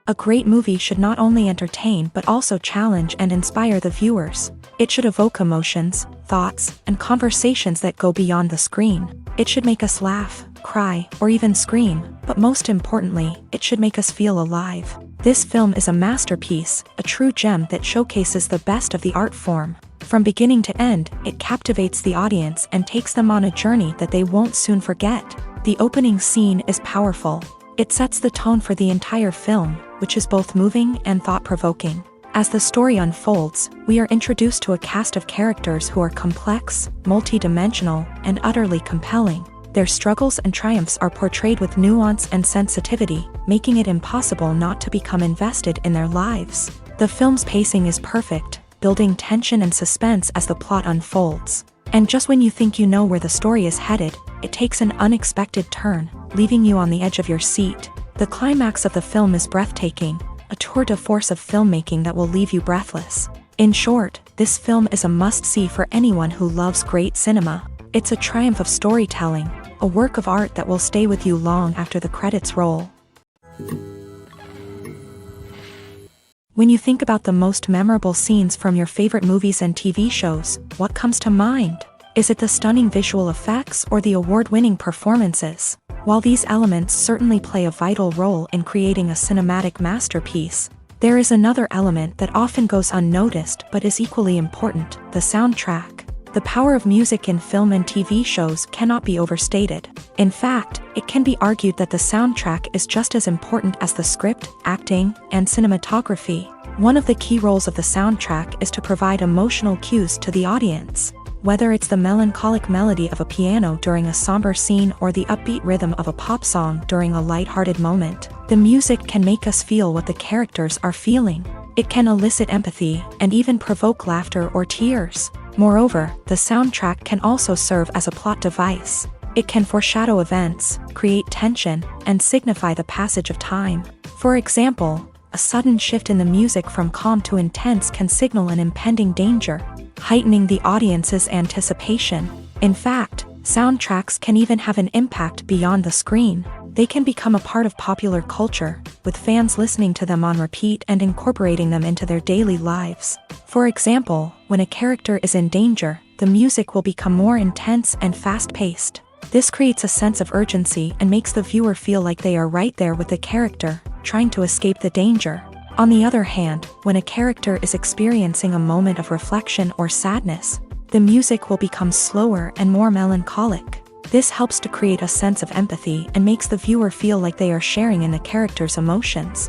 A great movie should not only entertain but also challenge and inspire the viewers. It should evoke emotions, thoughts, and conversations that go beyond the screen. It should make us laugh, cry, or even scream, but most importantly, it should make us feel alive. This film is a masterpiece, a true gem that showcases the best of the art form. From beginning to end, it captivates the audience and takes them on a journey that they won't soon forget. The opening scene is powerful. It sets the tone for the entire film, which is both moving and thought-provoking. As the story unfolds, we are introduced to a cast of characters who are complex, multi-dimensional, and utterly compelling. Their struggles and triumphs are portrayed with nuance and sensitivity, making it impossible not to become invested in their lives. The film's pacing is perfect, building tension and suspense as the plot unfolds. And just when you think you know where the story is headed, it takes an unexpected turn, leaving you on the edge of your seat. The climax of the film is breathtaking, a tour de force of filmmaking that will leave you breathless. In short, this film is a must-see for anyone who loves great cinema. It's a triumph of storytelling, a work of art that will stay with you long after the credits roll. When you think about the most memorable scenes from your favorite movies and TV shows, what comes to mind? Is it the stunning visual effects or the award-winning performances? While these elements certainly play a vital role in creating a cinematic masterpiece, there is another element that often goes unnoticed but is equally important: the soundtrack. The power of music in film and TV shows cannot be overstated. In fact, it can be argued that the soundtrack is just as important as the script, acting, and cinematography. One of the key roles of the soundtrack is to provide emotional cues to the audience. Whether it's the melancholic melody of a piano during a somber scene or the upbeat rhythm of a pop song during a lighthearted moment, the music can make us feel what the characters are feeling. It can elicit empathy and even provoke laughter or tears. Moreover, the soundtrack can also serve as a plot device. It can foreshadow events, create tension, and signify the passage of time. For example, a sudden shift in the music from calm to intense can signal an impending danger, heightening the audience's anticipation. In fact, soundtracks can even have an impact beyond the screen. They can become a part of popular culture, with fans listening to them on repeat and incorporating them into their daily lives. For example, when a character is in danger, the music will become more intense and fast-paced. This creates a sense of urgency and makes the viewer feel like they are right there with the character, trying to escape the danger. On the other hand, when a character is experiencing a moment of reflection or sadness, the music will become slower and more melancholic. This helps to create a sense of empathy and makes the viewer feel like they are sharing in the character's emotions.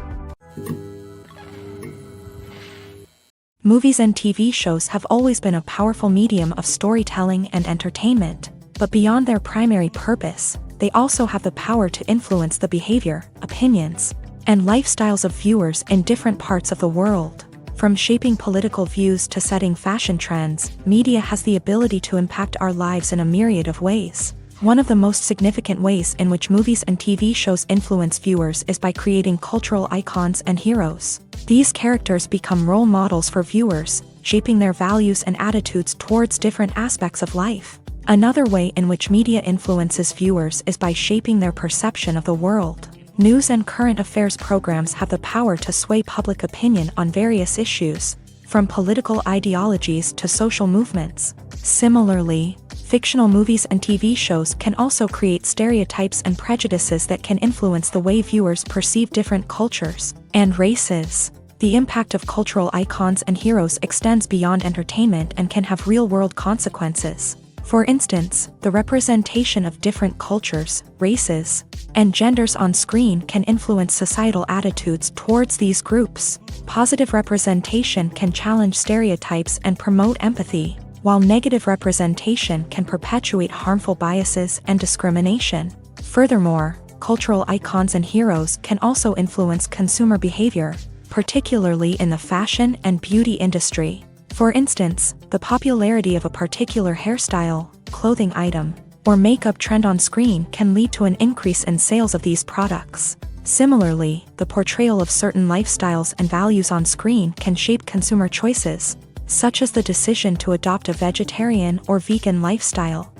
Movies and TV shows have always been a powerful medium of storytelling and entertainment, but beyond their primary purpose, they also have the power to influence the behavior, opinions, and lifestyles of viewers in different parts of the world. From shaping political views to setting fashion trends, media has the ability to impact our lives in a myriad of ways. One of the most significant ways in which movies and TV shows influence viewers is by creating cultural icons and heroes. These characters become role models for viewers, shaping their values and attitudes towards different aspects of life. Another way in which media influences viewers is by shaping their perception of the world. News and current affairs programs have the power to sway public opinion on various issues, from political ideologies to social movements. Similarly, fictional movies and TV shows can also create stereotypes and prejudices that can influence the way viewers perceive different cultures and races. The impact of cultural icons and heroes extends beyond entertainment and can have real-world consequences. For instance, the representation of different cultures, races, and genders on screen can influence societal attitudes towards these groups. Positive representation can challenge stereotypes and promote empathy, while negative representation can perpetuate harmful biases and discrimination. Furthermore, cultural icons and heroes can also influence consumer behavior, particularly in the fashion and beauty industry. For instance, the popularity of a particular hairstyle, clothing item, or makeup trend on screen can lead to an increase in sales of these products. Similarly, the portrayal of certain lifestyles and values on screen can shape consumer choices, such as the decision to adopt a vegetarian or vegan lifestyle.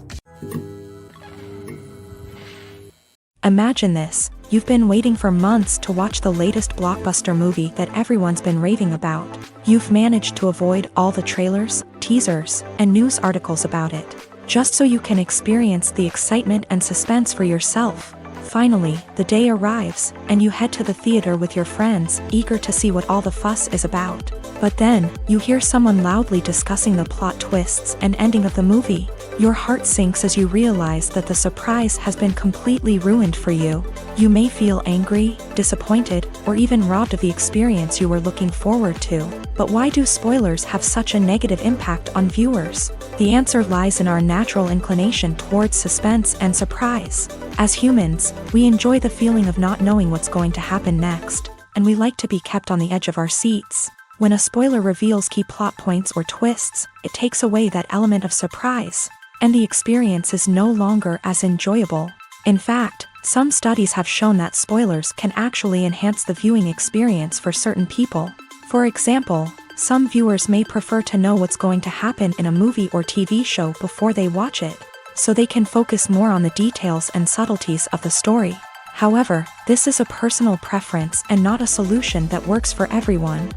Imagine this: You've been waiting for months to watch the latest blockbuster movie that everyone's been raving about. You've managed to avoid all the trailers, teasers, and news articles about it, just so you can experience the excitement and suspense for yourself. Finally, the day arrives, and you head to the theater with your friends, eager to see what all the fuss is about. But then, you hear someone loudly discussing the plot twists and ending of the movie. Your heart sinks as you realize that the surprise has been completely ruined for you. You may feel angry, disappointed, or even robbed of the experience you were looking forward to. But why do spoilers have such a negative impact on viewers? The answer lies in our natural inclination towards suspense and surprise. As humans, we enjoy the feeling of not knowing what's going to happen next, and we like to be kept on the edge of our seats. When a spoiler reveals key plot points or twists, it takes away that element of surprise, and the experience is no longer as enjoyable. In fact, some studies have shown that spoilers can actually enhance the viewing experience for certain people. For example, some viewers may prefer to know what's going to happen in a movie or TV show before they watch it, so they can focus more on the details and subtleties of the story. However, this is a personal preference and not a solution that works for everyone.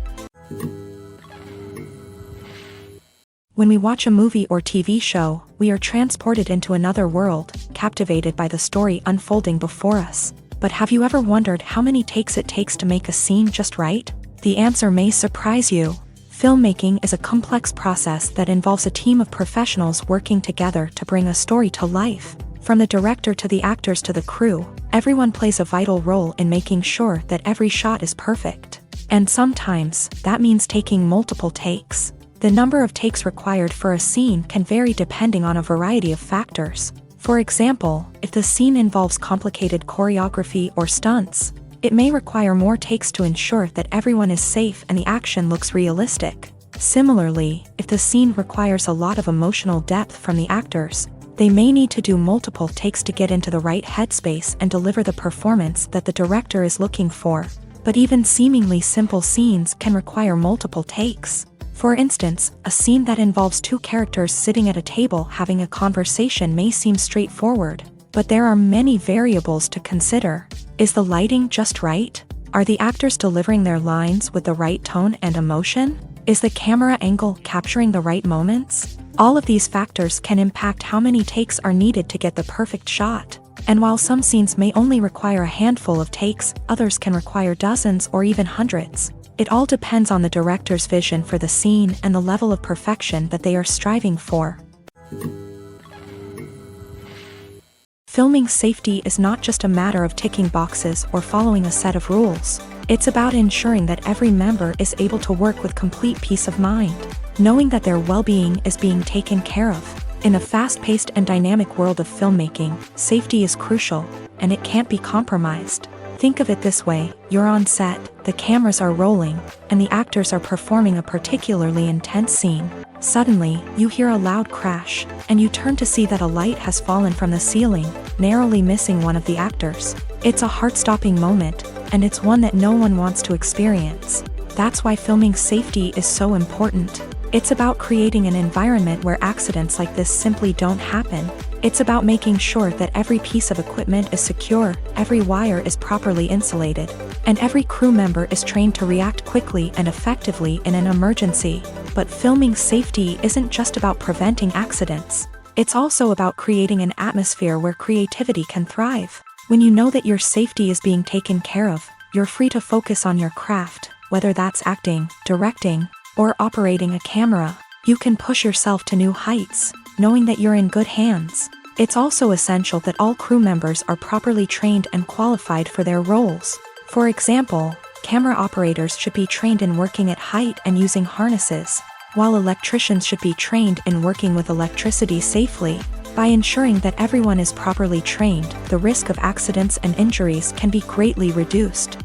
When we watch a movie or TV show, we are transported into another world, captivated by the story unfolding before us. But have you ever wondered how many takes it takes to make a scene just right? The answer may surprise you. Filmmaking is a complex process that involves a team of professionals working together to bring a story to life. From the director to the actors to the crew, everyone plays a vital role in making sure that every shot is perfect. And sometimes, that means taking multiple takes. The number of takes required for a scene can vary depending on a variety of factors. For example, if the scene involves complicated choreography or stunts, it may require more takes to ensure that everyone is safe and the action looks realistic. Similarly, if the scene requires a lot of emotional depth from the actors, they may need to do multiple takes to get into the right headspace and deliver the performance that the director is looking for. But even seemingly simple scenes can require multiple takes. For instance, a scene that involves two characters sitting at a table having a conversation may seem straightforward, but there are many variables to consider. Is the lighting just right? Are the actors delivering their lines with the right tone and emotion? Is the camera angle capturing the right moments? All of these factors can impact how many takes are needed to get the perfect shot. And while some scenes may only require a handful of takes, others can require dozens or even hundreds. It all depends on the director's vision for the scene and the level of perfection that they are striving for. Filming safety is not just a matter of ticking boxes or following a set of rules. It's about ensuring that every member is able to work with complete peace of mind, knowing that their well-being is being taken care of. In a fast-paced and dynamic world of filmmaking, safety is crucial, and it can't be compromised. Think of it this way: you're on set, the cameras are rolling, and the actors are performing a particularly intense scene. Suddenly, you hear a loud crash, and you turn to see that a light has fallen from the ceiling, narrowly missing one of the actors. It's a heart-stopping moment, and it's one that no one wants to experience. That's why filming safety is so important. It's about creating an environment where accidents like this simply don't happen. It's about making sure that every piece of equipment is secure, every wire is properly insulated, and every crew member is trained to react quickly and effectively in an emergency. But filming safety isn't just about preventing accidents. It's also about creating an atmosphere where creativity can thrive. When you know that your safety is being taken care of, you're free to focus on your craft, whether that's acting, directing, or operating a camera. You can push yourself to new heights, knowing that you're in good hands. It's also essential that all crew members are properly trained and qualified for their roles. For example, camera operators should be trained in working at height and using harnesses, while electricians should be trained in working with electricity safely. By ensuring that everyone is properly trained, the risk of accidents and injuries can be greatly reduced.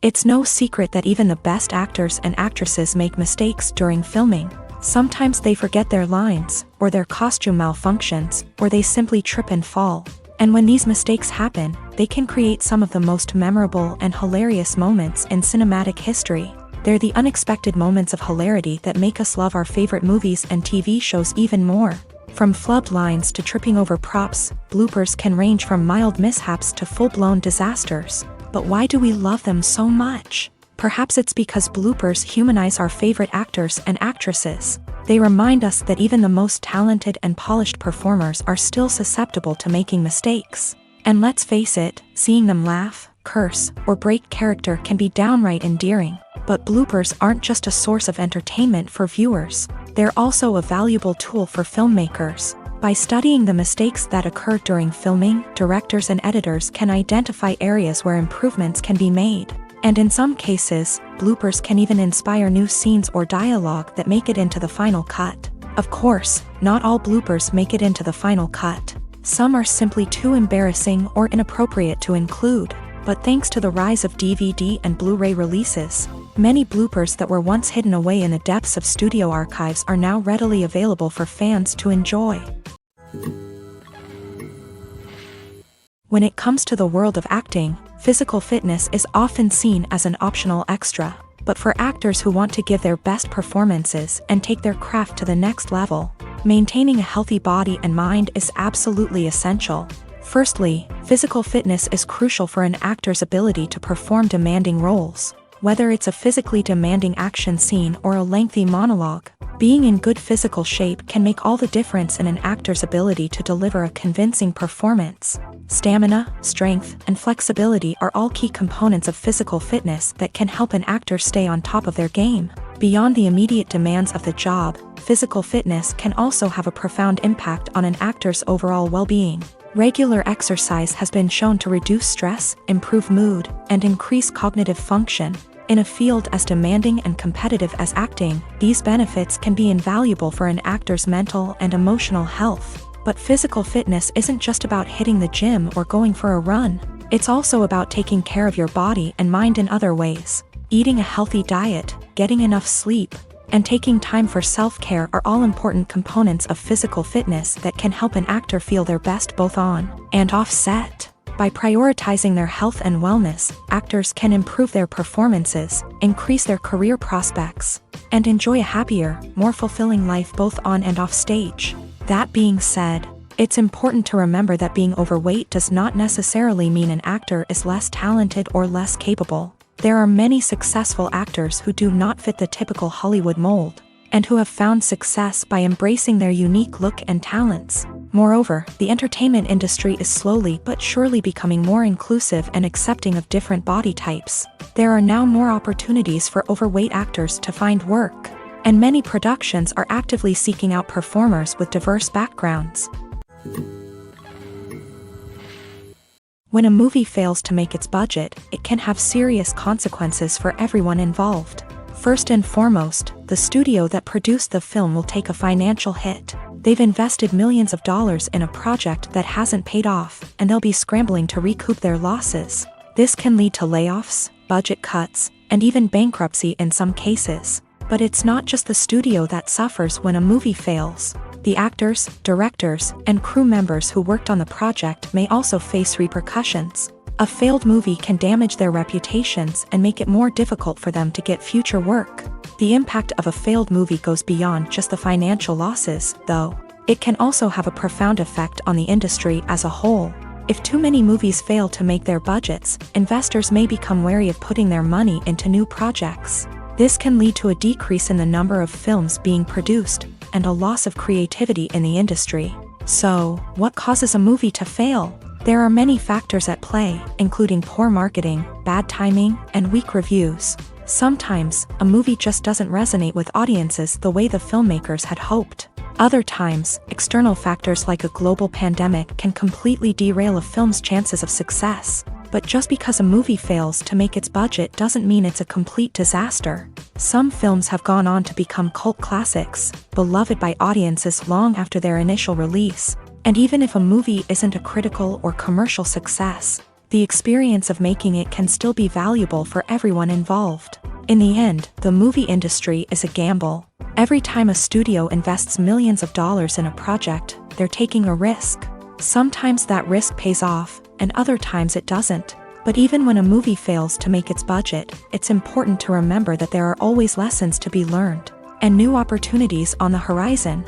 It's no secret that even the best actors and actresses make mistakes during filming. Sometimes they forget their lines, or their costume malfunctions, or they simply trip and fall. And when these mistakes happen, they can create some of the most memorable and hilarious moments in cinematic history. They're the unexpected moments of hilarity that make us love our favorite movies and TV shows even more. From flubbed lines to tripping over props, bloopers can range from mild mishaps to full-blown disasters. But why do we love them so much? Perhaps it's because bloopers humanize our favorite actors and actresses. They remind us that even the most talented and polished performers are still susceptible to making mistakes. And let's face it, seeing them laugh, curse, or break character can be downright endearing. But bloopers aren't just a source of entertainment for viewers. They're also a valuable tool for filmmakers. By studying the mistakes that occur during filming, directors and editors can identify areas where improvements can be made. And in some cases, bloopers can even inspire new scenes or dialogue that make it into the final cut. Of course, not all bloopers make it into the final cut. Some are simply too embarrassing or inappropriate to include. But thanks to the rise of DVD and Blu-ray releases, many bloopers that were once hidden away in the depths of studio archives are now readily available for fans to enjoy. When it comes to the world of acting, physical fitness is often seen as an optional extra. But for actors who want to give their best performances and take their craft to the next level, maintaining a healthy body and mind is absolutely essential. Firstly, physical fitness is crucial for an actor's ability to perform demanding roles. Whether it's a physically demanding action scene or a lengthy monologue, being in good physical shape can make all the difference in an actor's ability to deliver a convincing performance. Stamina, strength, and flexibility are all key components of physical fitness that can help an actor stay on top of their game. Beyond the immediate demands of the job, physical fitness can also have a profound impact on an actor's overall well-being. Regular exercise has been shown to reduce stress, improve mood, and increase cognitive function. In a field as demanding and competitive as acting, these benefits can be invaluable for an actor's mental and emotional health. But physical fitness isn't just about hitting the gym or going for a run. It's also about taking care of your body and mind in other ways. Eating a healthy diet, getting enough sleep, and taking time for self-care are all important components of physical fitness that can help an actor feel their best both on and off set. By prioritizing their health and wellness, actors can improve their performances, increase their career prospects, and enjoy a happier, more fulfilling life both on and off stage. That being said, it's important to remember that being overweight does not necessarily mean an actor is less talented or less capable. There are many successful actors who do not fit the typical Hollywood mold, and who have found success by embracing their unique look and talents. Moreover, the entertainment industry is slowly but surely becoming more inclusive and accepting of different body types. There are now more opportunities for overweight actors to find work, and many productions are actively seeking out performers with diverse backgrounds. When a movie fails to make its budget, it can have serious consequences for everyone involved. First and foremost, the studio that produced the film will take a financial hit. They've invested millions of dollars in a project that hasn't paid off, and they'll be scrambling to recoup their losses. This can lead to layoffs, budget cuts, and even bankruptcy in some cases. But it's not just the studio that suffers when a movie fails. The actors, directors, and crew members who worked on the project may also face repercussions. A failed movie can damage their reputations and make it more difficult for them to get future work. The impact of a failed movie goes beyond just the financial losses, though. It can also have a profound effect on the industry as a whole. If too many movies fail to make their budgets, investors may become wary of putting their money into new projects. This can lead to a decrease in the number of films being produced, and a loss of creativity in the industry. So, what causes a movie to fail? There are many factors at play, including poor marketing, bad timing, and weak reviews. Sometimes, a movie just doesn't resonate with audiences the way the filmmakers had hoped. Other times, external factors like a global pandemic can completely derail a film's chances of success. But just because a movie fails to make its budget doesn't mean it's a complete disaster. Some films have gone on to become cult classics, beloved by audiences long after their initial release. And even if a movie isn't a critical or commercial success, the experience of making it can still be valuable for everyone involved. In the end, the movie industry is a gamble. Every time a studio invests millions of dollars in a project, they're taking a risk. Sometimes that risk pays off, and other times it doesn't. But even when a movie fails to make its budget, it's important to remember that there are always lessons to be learned, and new opportunities on the horizon.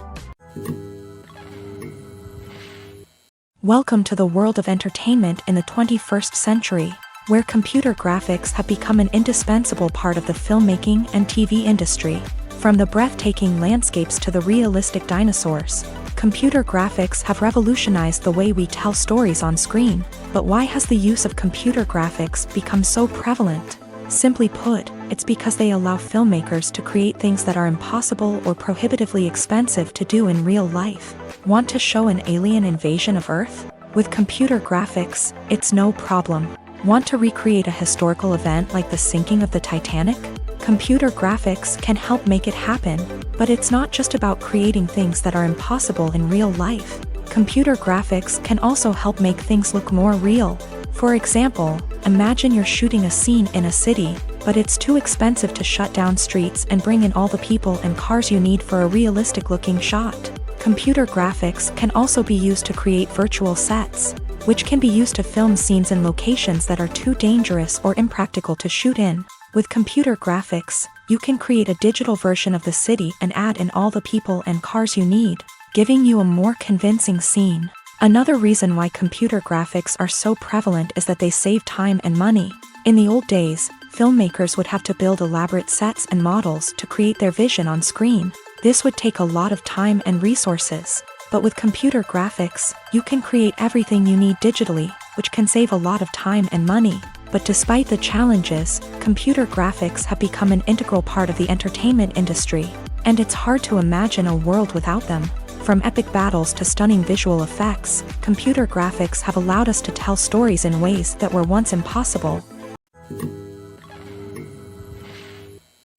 Welcome to the world of entertainment in the 21st century, where computer graphics have become an indispensable part of the filmmaking and TV industry. From the breathtaking landscapes to the realistic dinosaurs, computer graphics have revolutionized the way we tell stories on screen. But why has the use of computer graphics become so prevalent? Simply put, it's because they allow filmmakers to create things that are impossible or prohibitively expensive to do in real life. Want to show an alien invasion of Earth? With computer graphics, it's no problem. Want to recreate a historical event like the sinking of the Titanic? Computer graphics can help make it happen, but it's not just about creating things that are impossible in real life. Computer graphics can also help make things look more real. For example, imagine you're shooting a scene in a city, but it's too expensive to shut down streets and bring in all the people and cars you need for a realistic-looking shot. Computer graphics can also be used to create virtual sets, which can be used to film scenes in locations that are too dangerous or impractical to shoot in. With computer graphics, you can create a digital version of the city and add in all the people and cars you need, giving you a more convincing scene. Another reason why computer graphics are so prevalent is that they save time and money. In the old days, filmmakers would have to build elaborate sets and models to create their vision on screen. This would take a lot of time and resources. But with computer graphics, you can create everything you need digitally, which can save a lot of time and money. But despite the challenges, computer graphics have become an integral part of the entertainment industry, and it's hard to imagine a world without them. From epic battles to stunning visual effects, computer graphics have allowed us to tell stories in ways that were once impossible.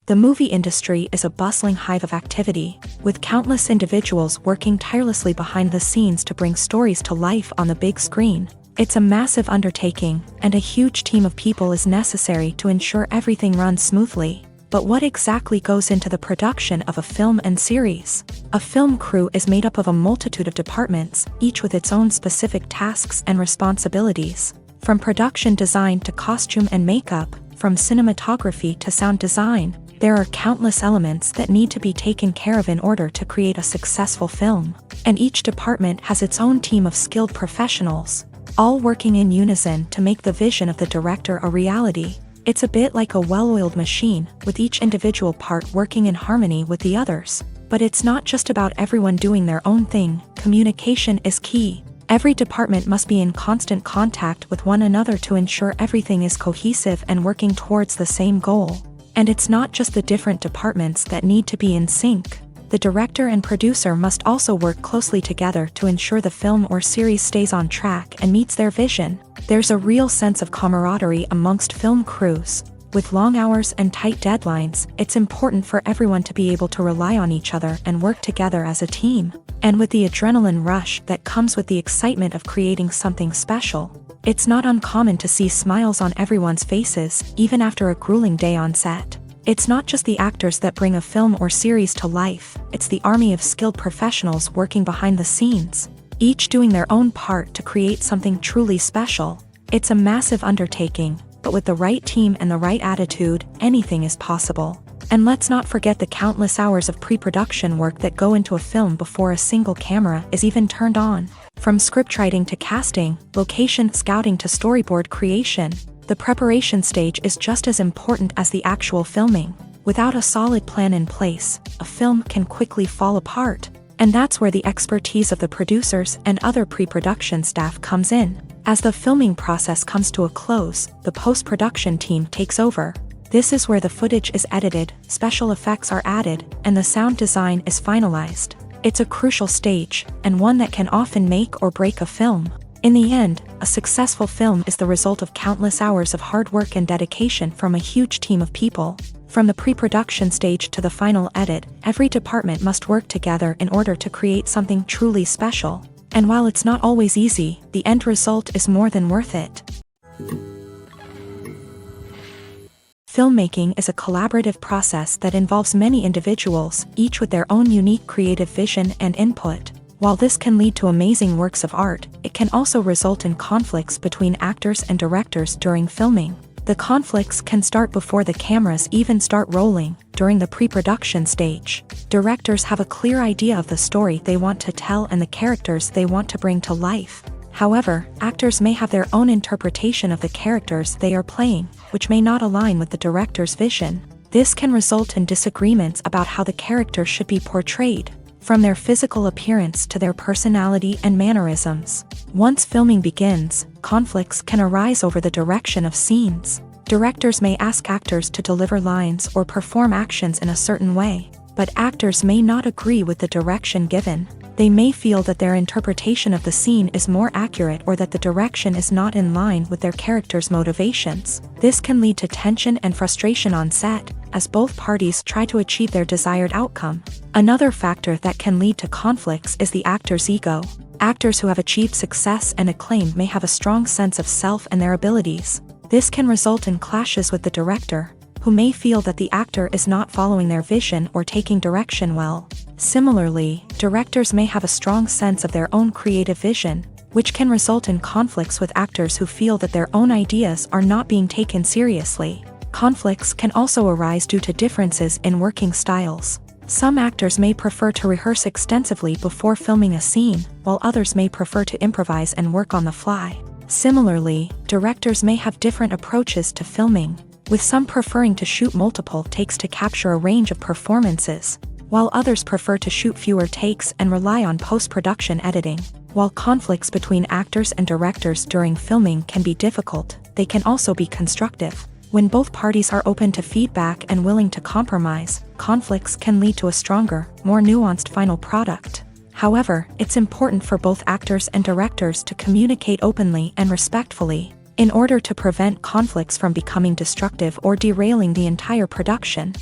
The movie industry is a bustling hive of activity, with countless individuals working tirelessly behind the scenes to bring stories to life on the big screen. It's a massive undertaking, and a huge team of people is necessary to ensure everything runs smoothly. But what exactly goes into the production of a film and series? A film crew is made up of a multitude of departments, each with its own specific tasks and responsibilities. From production design to costume and makeup, from cinematography to sound design, there are countless elements that need to be taken care of in order to create a successful film. And each department has its own team of skilled professionals, all working in unison to make the vision of the director a reality. It's a bit like a well-oiled machine, with each individual part working in harmony with the others. But it's not just about everyone doing their own thing. Communication is key. Every department must be in constant contact with one another to ensure everything is cohesive and working towards the same goal. And it's not just the different departments that need to be in sync. The director and producer must also work closely together to ensure the film or series stays on track and meets their vision. There's a real sense of camaraderie amongst film crews. With long hours and tight deadlines, it's important for everyone to be able to rely on each other and work together as a team. And with the adrenaline rush that comes with the excitement of creating something special, it's not uncommon to see smiles on everyone's faces, even after a grueling day on set. It's not just the actors that bring a film or series to life, it's the army of skilled professionals working behind the scenes, each doing their own part to create something truly special. It's a massive undertaking, but with the right team and the right attitude, anything is possible. And let's not forget the countless hours of pre-production work that go into a film before a single camera is even turned on. From scriptwriting to casting, location scouting to storyboard creation, the preparation stage is just as important as the actual filming. Without a solid plan in place, a film can quickly fall apart. And that's where the expertise of the producers and other pre-production staff comes in. As the filming process comes to a close, the post-production team takes over. This is where the footage is edited, special effects are added, and the sound design is finalized. It's a crucial stage, and one that can often make or break a film. In the end, a successful film is the result of countless hours of hard work and dedication from a huge team of people. From the pre-production stage to the final edit, every department must work together in order to create something truly special. And while it's not always easy, the end result is more than worth it. Filmmaking is a collaborative process that involves many individuals, each with their own unique creative vision and input. While this can lead to amazing works of art, it can also result in conflicts between actors and directors during filming. The conflicts can start before the cameras even start rolling, during the pre-production stage. Directors have a clear idea of the story they want to tell and the characters they want to bring to life. However, actors may have their own interpretation of the characters they are playing, which may not align with the director's vision. This can result in disagreements about how the character should be portrayed, from their physical appearance to their personality and mannerisms. Once filming begins, conflicts can arise over the direction of scenes. Directors may ask actors to deliver lines or perform actions in a certain way, but actors may not agree with the direction given. They may feel that their interpretation of the scene is more accurate or that the direction is not in line with their character's motivations. This can lead to tension and frustration on set, as both parties try to achieve their desired outcome. Another factor that can lead to conflicts is the actor's ego. Actors who have achieved success and acclaim may have a strong sense of self and their abilities. This can result in clashes with the director, who may feel that the actor is not following their vision or taking direction well. Similarly, directors may have a strong sense of their own creative vision, which can result in conflicts with actors who feel that their own ideas are not being taken seriously. Conflicts can also arise due to differences in working styles. Some actors may prefer to rehearse extensively before filming a scene, while others may prefer to improvise and work on the fly. Similarly, directors may have different approaches to filming, with some preferring to shoot multiple takes to capture a range of performances, while others prefer to shoot fewer takes and rely on post-production editing. While conflicts between actors and directors during filming can be difficult, they can also be constructive. When both parties are open to feedback and willing to compromise, conflicts can lead to a stronger, more nuanced final product. However, it's important for both actors and directors to communicate openly and respectfully, in order to prevent conflicts from becoming destructive or derailing the entire production.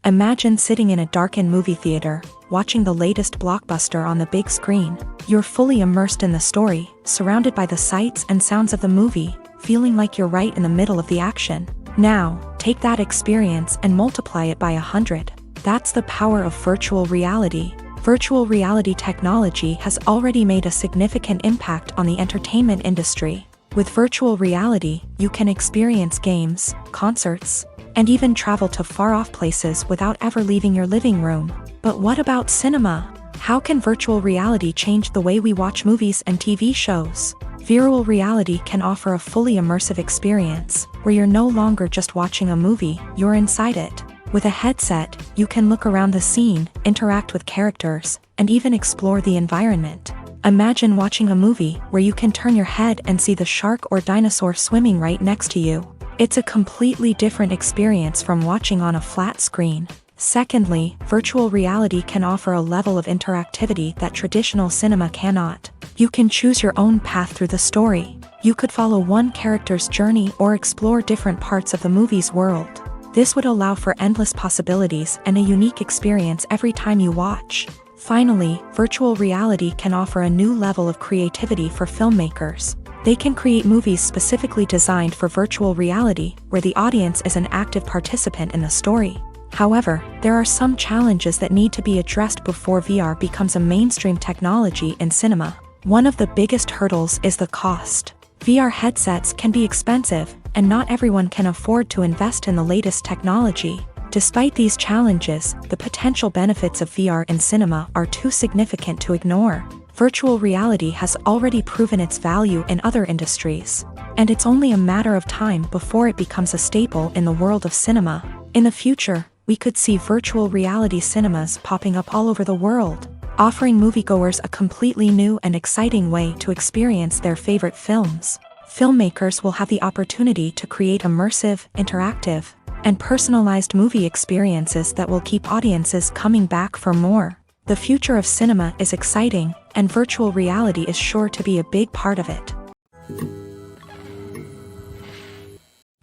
Imagine sitting in a darkened movie theater, watching the latest blockbuster on the big screen. You're fully immersed in the story, surrounded by the sights and sounds of the movie, feeling like you're right in the middle of the action. Now, take that experience and multiply it by 100. That's the power of virtual reality. Virtual reality technology has already made a significant impact on the entertainment industry. With virtual reality, you can experience games, concerts, and even travel to far-off places without ever leaving your living room. But what about cinema? How can virtual reality change the way we watch movies and TV shows? Virtual reality can offer a fully immersive experience, where you're no longer just watching a movie, you're inside it. With a headset, you can look around the scene, interact with characters, and even explore the environment. Imagine watching a movie where you can turn your head and see the shark or dinosaur swimming right next to you. It's a completely different experience from watching on a flat screen. Secondly, virtual reality can offer a level of interactivity that traditional cinema cannot. You can choose your own path through the story. You could follow one character's journey or explore different parts of the movie's world. This would allow for endless possibilities and a unique experience every time you watch. Finally, virtual reality can offer a new level of creativity for filmmakers. They can create movies specifically designed for virtual reality, where the audience is an active participant in the story. However, there are some challenges that need to be addressed before VR becomes a mainstream technology in cinema. One of the biggest hurdles is the cost. VR headsets can be expensive, and not everyone can afford to invest in the latest technology. Despite these challenges, the potential benefits of VR in cinema are too significant to ignore. Virtual reality has already proven its value in other industries, and it's only a matter of time before it becomes a staple in the world of cinema. In the future, we could see virtual reality cinemas popping up all over the world, offering moviegoers a completely new and exciting way to experience their favorite films. Filmmakers will have the opportunity to create immersive, interactive, and personalized movie experiences that will keep audiences coming back for more. The future of cinema is exciting, and virtual reality is sure to be a big part of it.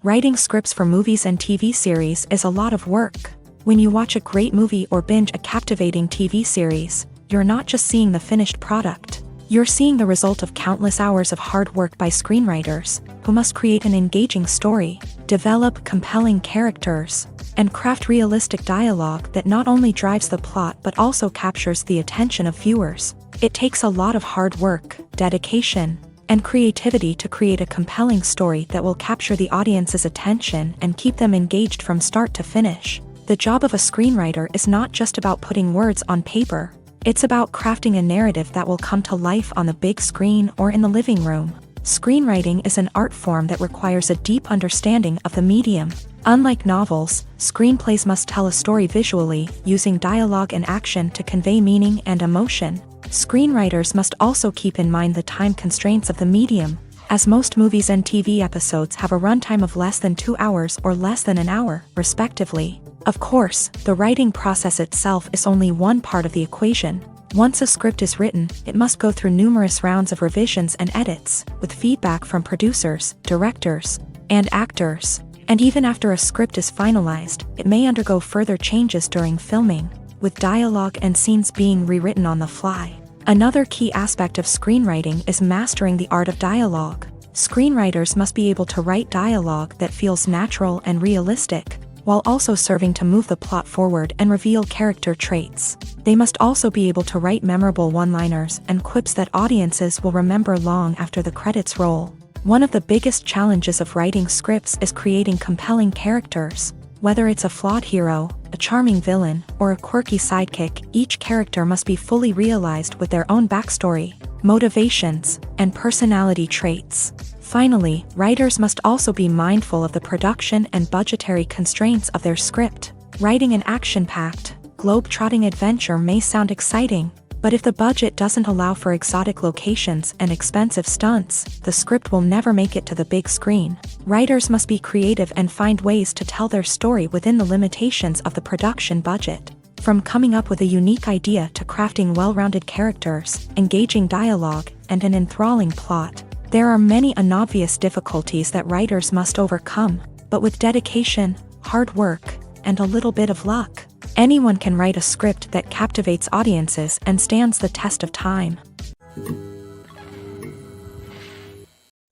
Writing scripts for movies and TV series is a lot of work. When you watch a great movie or binge a captivating TV series, you're not just seeing the finished product. You're seeing the result of countless hours of hard work by screenwriters, who must create an engaging story, develop compelling characters, and craft realistic dialogue that not only drives the plot but also captures the attention of viewers. It takes a lot of hard work, dedication, and creativity to create a compelling story that will capture the audience's attention and keep them engaged from start to finish. The job of a screenwriter is not just about putting words on paper. It's about crafting a narrative that will come to life on the big screen or in the living room. Screenwriting is an art form that requires a deep understanding of the medium. Unlike novels, screenplays must tell a story visually, using dialogue and action to convey meaning and emotion. Screenwriters must also keep in mind the time constraints of the medium, as most movies and TV episodes have a runtime of less than 2 hours or less than an hour, respectively. Of course, the writing process itself is only one part of the equation. Once a script is written, it must go through numerous rounds of revisions and edits, with feedback from producers, directors, and actors. And even after a script is finalized, it may undergo further changes during filming, with dialogue and scenes being rewritten on the fly. Another key aspect of screenwriting is mastering the art of dialogue. Screenwriters must be able to write dialogue that feels natural and realistic, while also serving to move the plot forward and reveal character traits. They must also be able to write memorable one-liners and quips that audiences will remember long after the credits roll. One of the biggest challenges of writing scripts is creating compelling characters. Whether it's a flawed hero, a charming villain, or a quirky sidekick, each character must be fully realized with their own backstory, motivations, and personality traits. Finally, writers must also be mindful of the production and budgetary constraints of their script. Writing an action-packed, globe-trotting adventure may sound exciting, but if the budget doesn't allow for exotic locations and expensive stunts, the script will never make it to the big screen. Writers must be creative and find ways to tell their story within the limitations of the production budget. From coming up with a unique idea to crafting well-rounded characters, engaging dialogue, and an enthralling plot, there are many unobvious difficulties that writers must overcome, but with dedication, hard work, and a little bit of luck, anyone can write a script that captivates audiences and stands the test of time.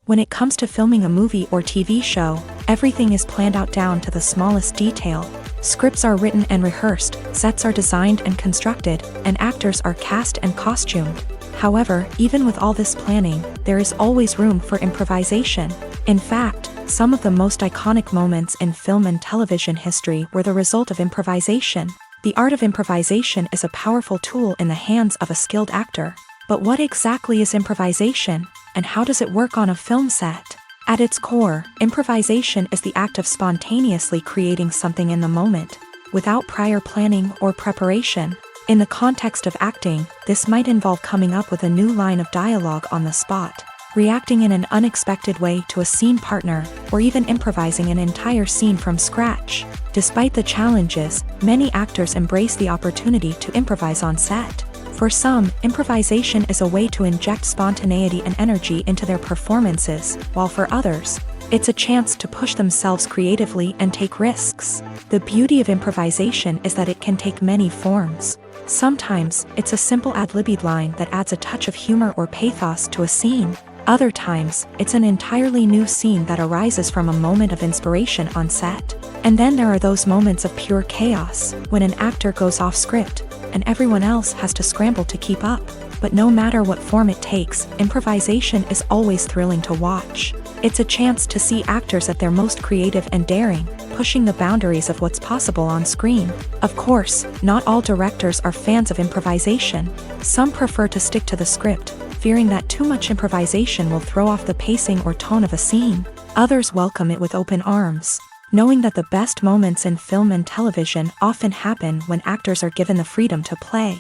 When it comes to filming a movie or TV show, everything is planned out down to the smallest detail. Scripts are written and rehearsed, sets are designed and constructed, and actors are cast and costumed. However, even with all this planning, there is always room for improvisation. In fact, some of the most iconic moments in film and television history were the result of improvisation. The art of improvisation is a powerful tool in the hands of a skilled actor. But what exactly is improvisation, and how does it work on a film set? At its core, improvisation is the act of spontaneously creating something in the moment, without prior planning or preparation. In the context of acting, this might involve coming up with a new line of dialogue on the spot, reacting in an unexpected way to a scene partner, or even improvising an entire scene from scratch. Despite the challenges, many actors embrace the opportunity to improvise on set. For some, improvisation is a way to inject spontaneity and energy into their performances, while for others, it's a chance to push themselves creatively and take risks. The beauty of improvisation is that it can take many forms. Sometimes, it's a simple ad-libbed line that adds a touch of humor or pathos to a scene. Other times, it's an entirely new scene that arises from a moment of inspiration on set. And then there are those moments of pure chaos, when an actor goes off script, and everyone else has to scramble to keep up. But no matter what form it takes, improvisation is always thrilling to watch. It's a chance to see actors at their most creative and daring, pushing the boundaries of what's possible on screen. Of course, not all directors are fans of improvisation. Some prefer to stick to the script, fearing that too much improvisation will throw off the pacing or tone of a scene. Others welcome it with open arms, knowing that the best moments in film and television often happen when actors are given the freedom to play.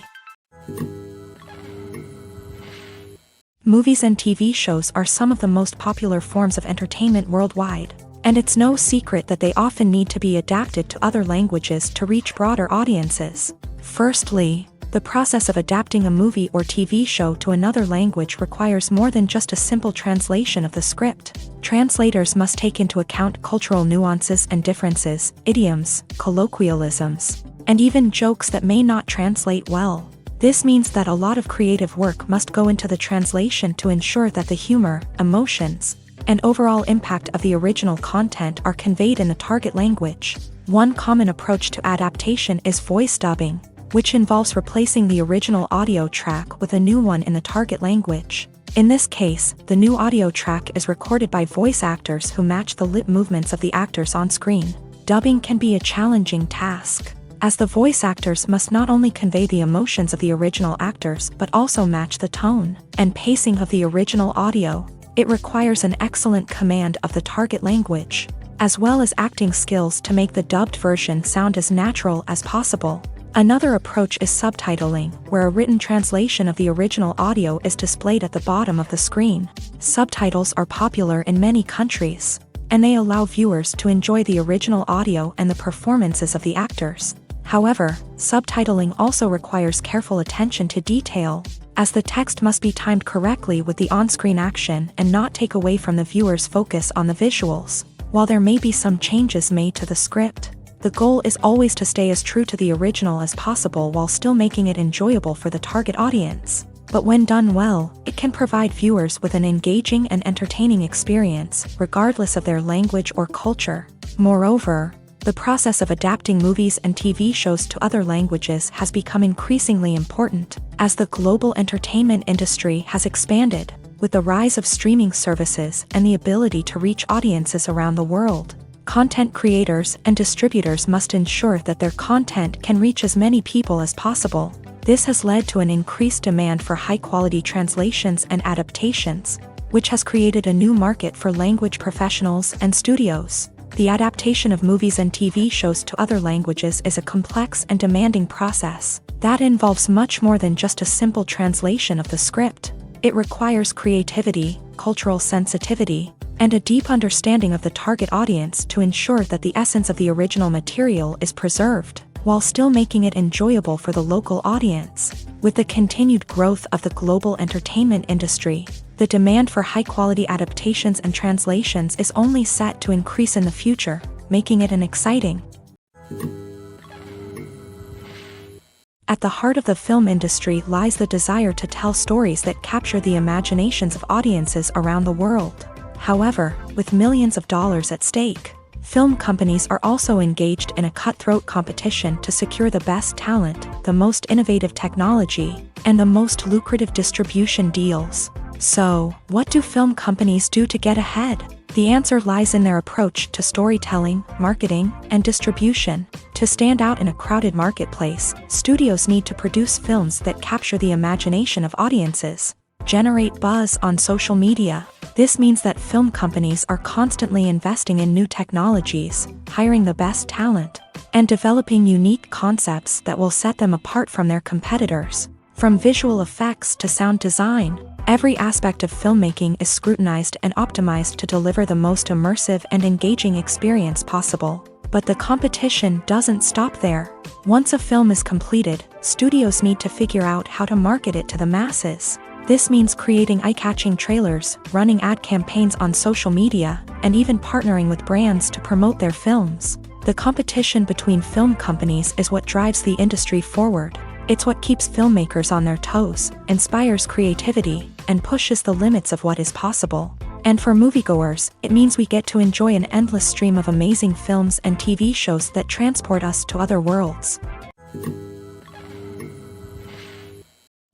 Movies and TV shows are some of the most popular forms of entertainment worldwide, and it's no secret that they often need to be adapted to other languages to reach broader audiences. Firstly, the process of adapting a movie or TV show to another language requires more than just a simple translation of the script. Translators must take into account cultural nuances and differences, idioms, colloquialisms, and even jokes that may not translate well. This means that a lot of creative work must go into the translation to ensure that the humor, emotions, and overall impact of the original content are conveyed in the target language. One common approach to adaptation is voice dubbing, which involves replacing the original audio track with a new one in the target language. In this case, the new audio track is recorded by voice actors who match the lip movements of the actors on screen. Dubbing can be a challenging task. as the voice actors must not only convey the emotions of the original actors but also match the tone and pacing of the original audio. It requires an excellent command of the target language, as well as acting skills to make the dubbed version sound as natural as possible. Another approach is subtitling, where a written translation of the original audio is displayed at the bottom of the screen. Subtitles are popular in many countries, and they allow viewers to enjoy the original audio and the performances of the actors. However, subtitling also requires careful attention to detail, as the text must be timed correctly with the on-screen action and not take away from the viewer's focus on the visuals. While there may be some changes made to the script, the goal is always to stay as true to the original as possible while still making it enjoyable for the target audience. But when done well, it can provide viewers with an engaging and entertaining experience, regardless of their language or culture. Moreover, the process of adapting movies and TV shows to other languages has become increasingly important, as the global entertainment industry has expanded, with the rise of streaming services and the ability to reach audiences around the world. Content creators and distributors must ensure that their content can reach as many people as possible. This has led to an increased demand for high-quality translations and adaptations, which has created a new market for language professionals and studios. The adaptation of movies and TV shows to other languages is a complex and demanding process that involves much more than just a simple translation of the script. It requires creativity, cultural sensitivity, and a deep understanding of the target audience to ensure that the essence of the original material is preserved, while still making it enjoyable for the local audience. With the continued growth of the global entertainment industry, the demand for high-quality adaptations and translations is only set to increase in the future, making it an exciting. At the heart of the film industry lies the desire to tell stories that capture the imaginations of audiences around the world. However, with millions of dollars at stake, film companies are also engaged in a cutthroat competition to secure the best talent, the most innovative technology, and the most lucrative distribution deals. So, what do film companies do to get ahead? The answer lies in their approach to storytelling, marketing, and distribution. To stand out in a crowded marketplace, studios need to produce films that capture the imagination of audiences, generate buzz on social media. This means that film companies are constantly investing in new technologies, hiring the best talent, and developing unique concepts that will set them apart from their competitors. From visual effects to sound design, every aspect of filmmaking is scrutinized and optimized to deliver the most immersive and engaging experience possible. But the competition doesn't stop there. Once a film is completed, studios need to figure out how to market it to the masses. This means creating eye-catching trailers, running ad campaigns on social media, and even partnering with brands to promote their films. The competition between film companies is what drives the industry forward. It's what keeps filmmakers on their toes, inspires creativity, and pushes the limits of what is possible. And for moviegoers, it means we get to enjoy an endless stream of amazing films and TV shows that transport us to other worlds.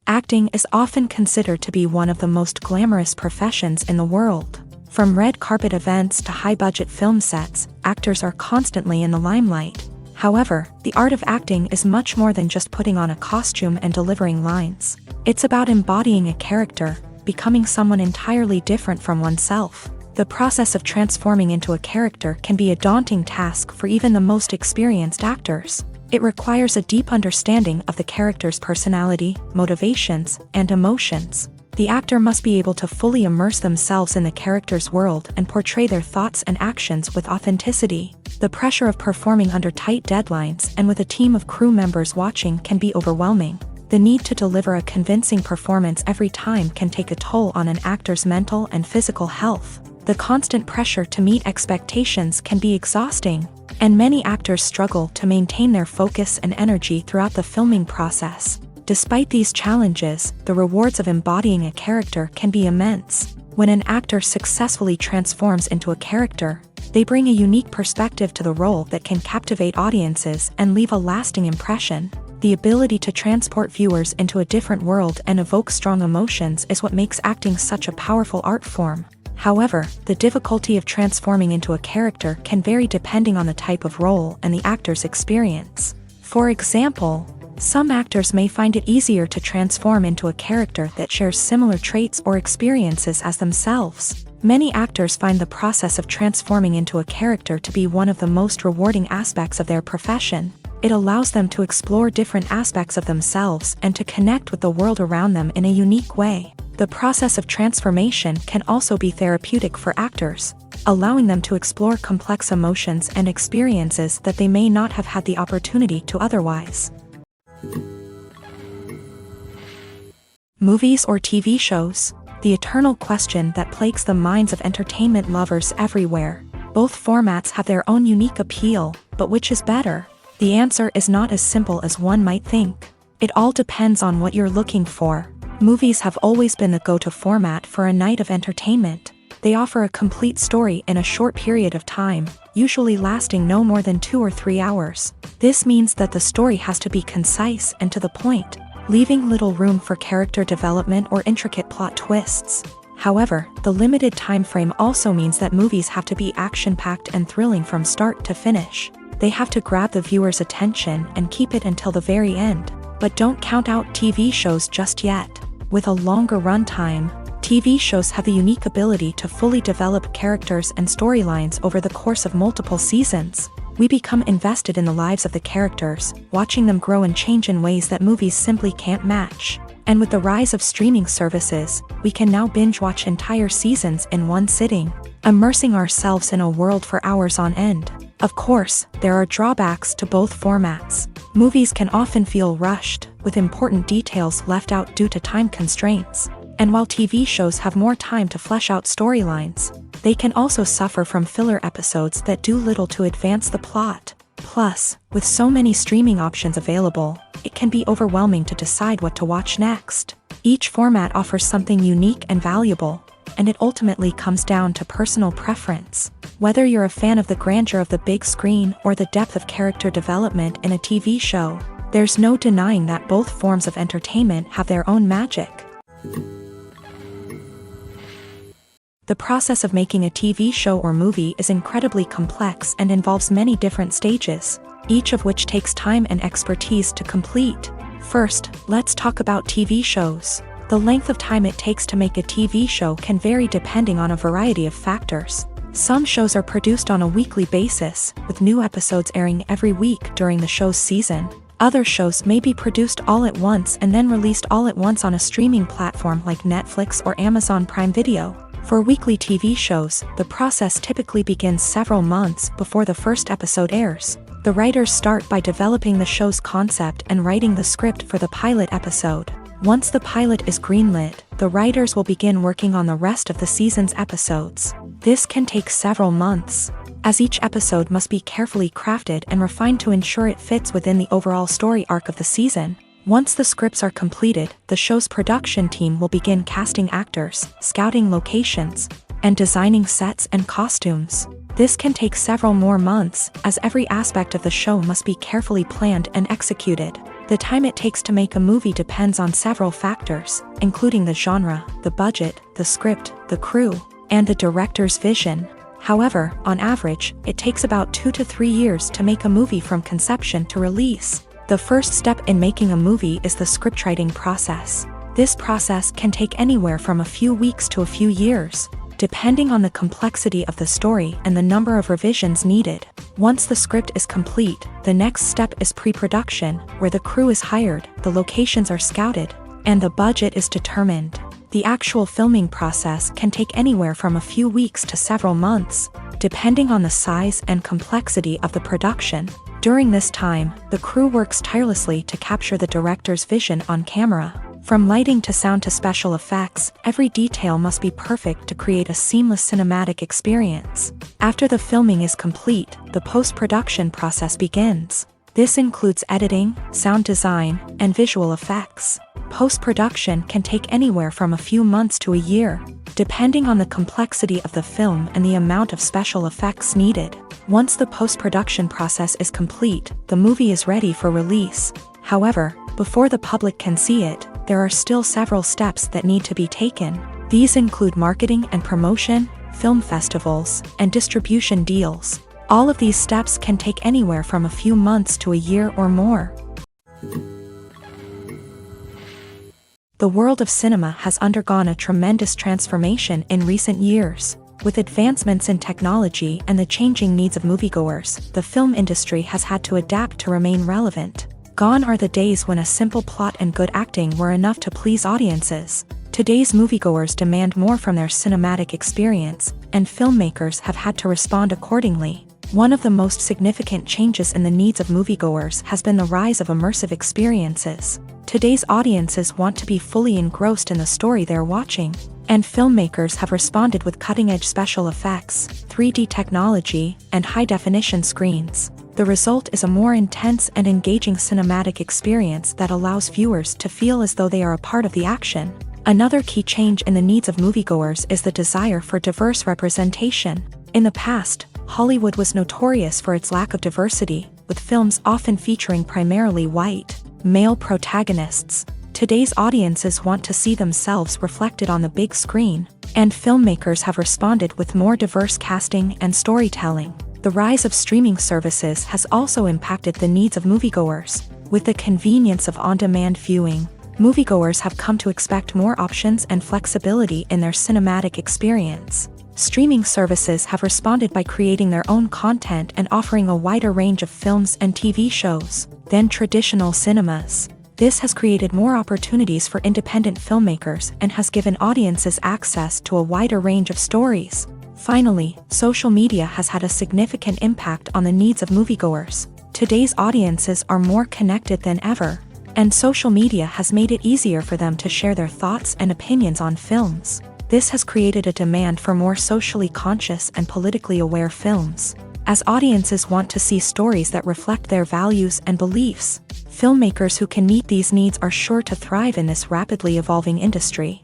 Acting is often considered to be one of the most glamorous professions in the world. From red carpet events to high-budget film sets, actors are constantly in the limelight. However, the art of acting is much more than just putting on a costume and delivering lines. It's about embodying a character, becoming someone entirely different from oneself. The process of transforming into a character can be a daunting task for even the most experienced actors. It requires a deep understanding of the character's personality, motivations, and emotions. The actor must be able to fully immerse themselves in the character's world and portray their thoughts and actions with authenticity. The pressure of performing under tight deadlines and with a team of crew members watching can be overwhelming. The need to deliver a convincing performance every time can take a toll on an actor's mental and physical health. The constant pressure to meet expectations can be exhausting, and many actors struggle to maintain their focus and energy throughout the filming process. Despite these challenges, the rewards of embodying a character can be immense. When an actor successfully transforms into a character, they bring a unique perspective to the role that can captivate audiences and leave a lasting impression. The ability to transport viewers into a different world and evoke strong emotions is what makes acting such a powerful art form. However, the difficulty of transforming into a character can vary depending on the type of role and the actor's experience. For example, some actors may find it easier to transform into a character that shares similar traits or experiences as themselves. Many actors find the process of transforming into a character to be one of the most rewarding aspects of their profession. It allows them to explore different aspects of themselves and to connect with the world around them in a unique way. The process of transformation can also be therapeutic for actors, allowing them to explore complex emotions and experiences that they may not have had the opportunity to otherwise. Movies or TV shows? The eternal question that plagues the minds of entertainment lovers everywhere. Both formats have their own unique appeal, but which is better? The answer is not as simple as one might think. It all depends on what you're looking for. Movies have always been the go-to format for a night of entertainment. They offer a complete story in a short period of time, usually lasting no more than 2 or 3 hours. This means that the story has to be concise and to the point, leaving little room for character development or intricate plot twists. However, the limited time frame also means that movies have to be action-packed and thrilling from start to finish. They have to grab the viewer's attention and keep it until the very end. But don't count out TV shows just yet. With a longer runtime, TV shows have the unique ability to fully develop characters and storylines over the course of multiple seasons. We become invested in the lives of the characters, watching them grow and change in ways that movies simply can't match. And with the rise of streaming services, we can now binge-watch entire seasons in one sitting, immersing ourselves in a world for hours on end. Of course, there are drawbacks to both formats. Movies can often feel rushed, with important details left out due to time constraints. And while TV shows have more time to flesh out storylines, they can also suffer from filler episodes that do little to advance the plot. Plus, with so many streaming options available, it can be overwhelming to decide what to watch next. Each format offers something unique and valuable, and it ultimately comes down to personal preference. Whether you're a fan of the grandeur of the big screen or the depth of character development in a TV show, there's no denying that both forms of entertainment have their own magic. The process of making a TV show or movie is incredibly complex and involves many different stages, each of which takes time and expertise to complete. First, let's talk about TV shows. The length of time it takes to make a TV show can vary depending on a variety of factors. Some shows are produced on a weekly basis, with new episodes airing every week during the show's season. Other shows may be produced all at once and then released all at once on a streaming platform like Netflix or Amazon Prime Video. For weekly TV shows, the process typically begins several months before the first episode airs. The writers start by developing the show's concept and writing the script for the pilot episode. Once the pilot is greenlit, the writers will begin working on the rest of the season's episodes. This can take several months, as each episode must be carefully crafted and refined to ensure it fits within the overall story arc of the season. Once the scripts are completed, the show's production team will begin casting actors, scouting locations, and designing sets and costumes. This can take several more months, as every aspect of the show must be carefully planned and executed. The time it takes to make a movie depends on several factors, including the genre, the budget, the script, the crew, and the director's vision. However, on average, it takes about 2 to 3 years to make a movie from conception to release. The first step in making a movie is the scriptwriting process. This process can take anywhere from a few weeks to a few years, depending on the complexity of the story and the number of revisions needed. Once the script is complete, the next step is pre-production, where the crew is hired, the locations are scouted, and the budget is determined. The actual filming process can take anywhere from a few weeks to several months, depending on the size and complexity of the production. During this time, the crew works tirelessly to capture the director's vision on camera. From lighting to sound to special effects, every detail must be perfect to create a seamless cinematic experience. After the filming is complete, the post-production process begins. This includes editing, sound design, and visual effects. Post-production can take anywhere from a few months to a year, depending on the complexity of the film and the amount of special effects needed. Once the post-production process is complete, the movie is ready for release. However, before the public can see it, there are still several steps that need to be taken. These include marketing and promotion, film festivals, and distribution deals. All of these steps can take anywhere from a few months to a year or more. The world of cinema has undergone a tremendous transformation in recent years. With advancements in technology and the changing needs of moviegoers, the film industry has had to adapt to remain relevant. Gone are the days when a simple plot and good acting were enough to please audiences. Today's moviegoers demand more from their cinematic experience, and filmmakers have had to respond accordingly. One of the most significant changes in the needs of moviegoers has been the rise of immersive experiences. Today's audiences want to be fully engrossed in the story they're watching, and filmmakers have responded with cutting-edge special effects, 3D technology, and high-definition screens. The result is a more intense and engaging cinematic experience that allows viewers to feel as though they are a part of the action. Another key change in the needs of moviegoers is the desire for diverse representation. In the past, Hollywood was notorious for its lack of diversity, with films often featuring primarily white, male protagonists. Today's audiences want to see themselves reflected on the big screen, and filmmakers have responded with more diverse casting and storytelling. The rise of streaming services has also impacted the needs of moviegoers. With the convenience of on-demand viewing, moviegoers have come to expect more options and flexibility in their cinematic experience. Streaming services have responded by creating their own content and offering a wider range of films and TV shows than traditional cinemas. This has created more opportunities for independent filmmakers and has given audiences access to a wider range of stories. Finally, social media has had a significant impact on the needs of moviegoers. Today's audiences are more connected than ever, and social media has made it easier for them to share their thoughts and opinions on films. This has created a demand for more socially conscious and politically aware films. As audiences want to see stories that reflect their values and beliefs, filmmakers who can meet these needs are sure to thrive in this rapidly evolving industry.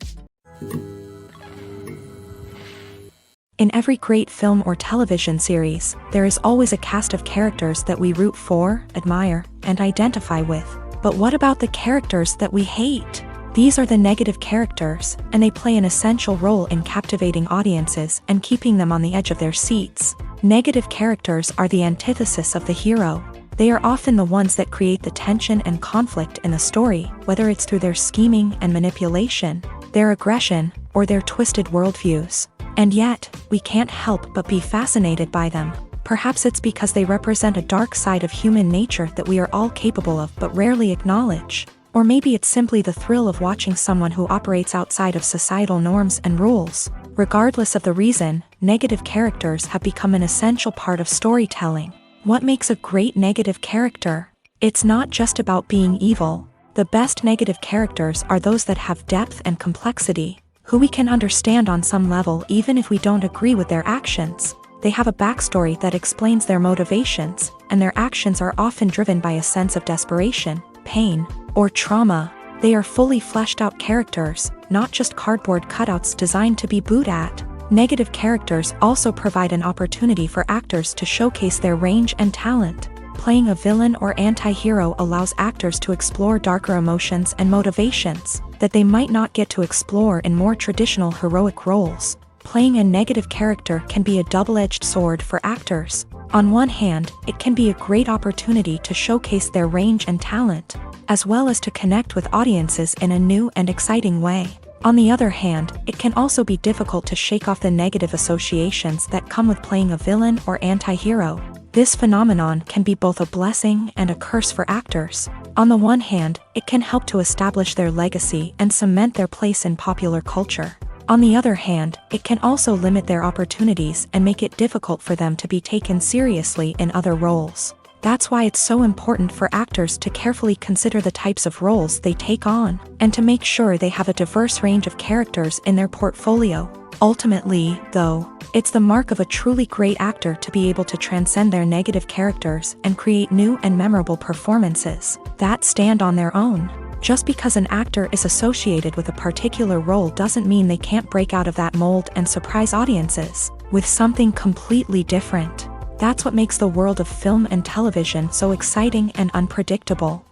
In every great film or television series, there is always a cast of characters that we root for, admire, and identify with. But what about the characters that we hate? These are the negative characters, and they play an essential role in captivating audiences and keeping them on the edge of their seats. Negative characters are the antithesis of the hero. They are often the ones that create the tension and conflict in the story, whether it's through their scheming and manipulation, their aggression, or their twisted worldviews. And yet, we can't help but be fascinated by them. Perhaps it's because they represent a dark side of human nature that we are all capable of but rarely acknowledge. Or maybe it's simply the thrill of watching someone who operates outside of societal norms and rules. Regardless of the reason, negative characters have become an essential part of storytelling. What makes a great negative character? It's not just about being evil. The best negative characters are those that have depth and complexity, who we can understand on some level even if we don't agree with their actions. They have a backstory that explains their motivations, and their actions are often driven by a sense of desperation, pain, or trauma. They are fully fleshed out characters, not just cardboard cutouts designed to be booed at. Negative characters also provide an opportunity for actors to showcase their range and talent. Playing a villain or anti-hero allows actors to explore darker emotions and motivations that they might not get to explore in more traditional heroic roles. Playing a negative character can be a double-edged sword for actors. On one hand, it can be a great opportunity to showcase their range and talent, as well as to connect with audiences in a new and exciting way. On the other hand, it can also be difficult to shake off the negative associations that come with playing a villain or anti-hero. This phenomenon can be both a blessing and a curse for actors. On the one hand, it can help to establish their legacy and cement their place in popular culture. On the other hand, it can also limit their opportunities and make it difficult for them to be taken seriously in other roles. That's why it's so important for actors to carefully consider the types of roles they take on, and to make sure they have a diverse range of characters in their portfolio. Ultimately, though, it's the mark of a truly great actor to be able to transcend their negative characters and create new and memorable performances that stand on their own. Just because an actor is associated with a particular role doesn't mean they can't break out of that mold and surprise audiences with something completely different. That's what makes the world of film and television so exciting and unpredictable.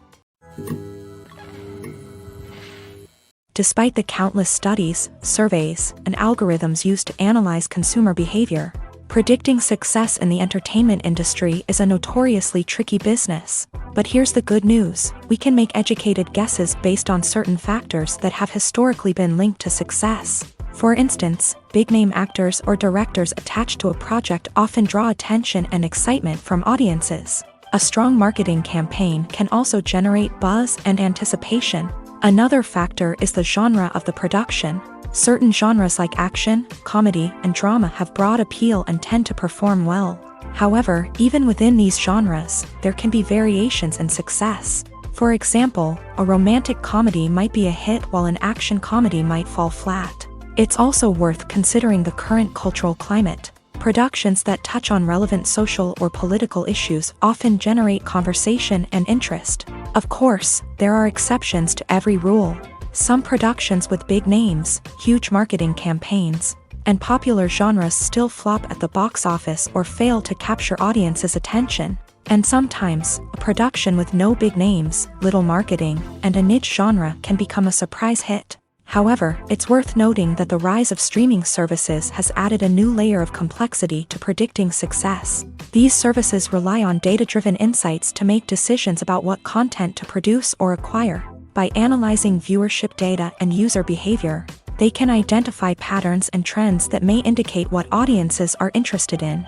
Despite the countless studies, surveys, and algorithms used to analyze consumer behavior, Predicting success in the entertainment industry is a notoriously tricky business. But here's the good news: we can make educated guesses based on certain factors that have historically been linked to success. For instance, big-name actors or directors attached to a project often draw attention and excitement from audiences. A strong marketing campaign can also generate buzz and anticipation. Another factor is the genre of the production. Certain genres like action, comedy, and drama have broad appeal and tend to perform well. However, even within these genres, there can be variations in success. For example, a romantic comedy might be a hit while an action comedy might fall flat. It's also worth considering the current cultural climate. Productions that touch on relevant social or political issues often generate conversation and interest. Of course, there are exceptions to every rule. Some productions with big names, huge marketing campaigns, and popular genres still flop at the box office or fail to capture audiences' attention. And sometimes, a production with no big names, little marketing, and a niche genre can become a surprise hit. However, it's worth noting that the rise of streaming services has added a new layer of complexity to predicting success. These services rely on data-driven insights to make decisions about what content to produce or acquire. By analyzing viewership data and user behavior, they can identify patterns and trends that may indicate what audiences are interested in.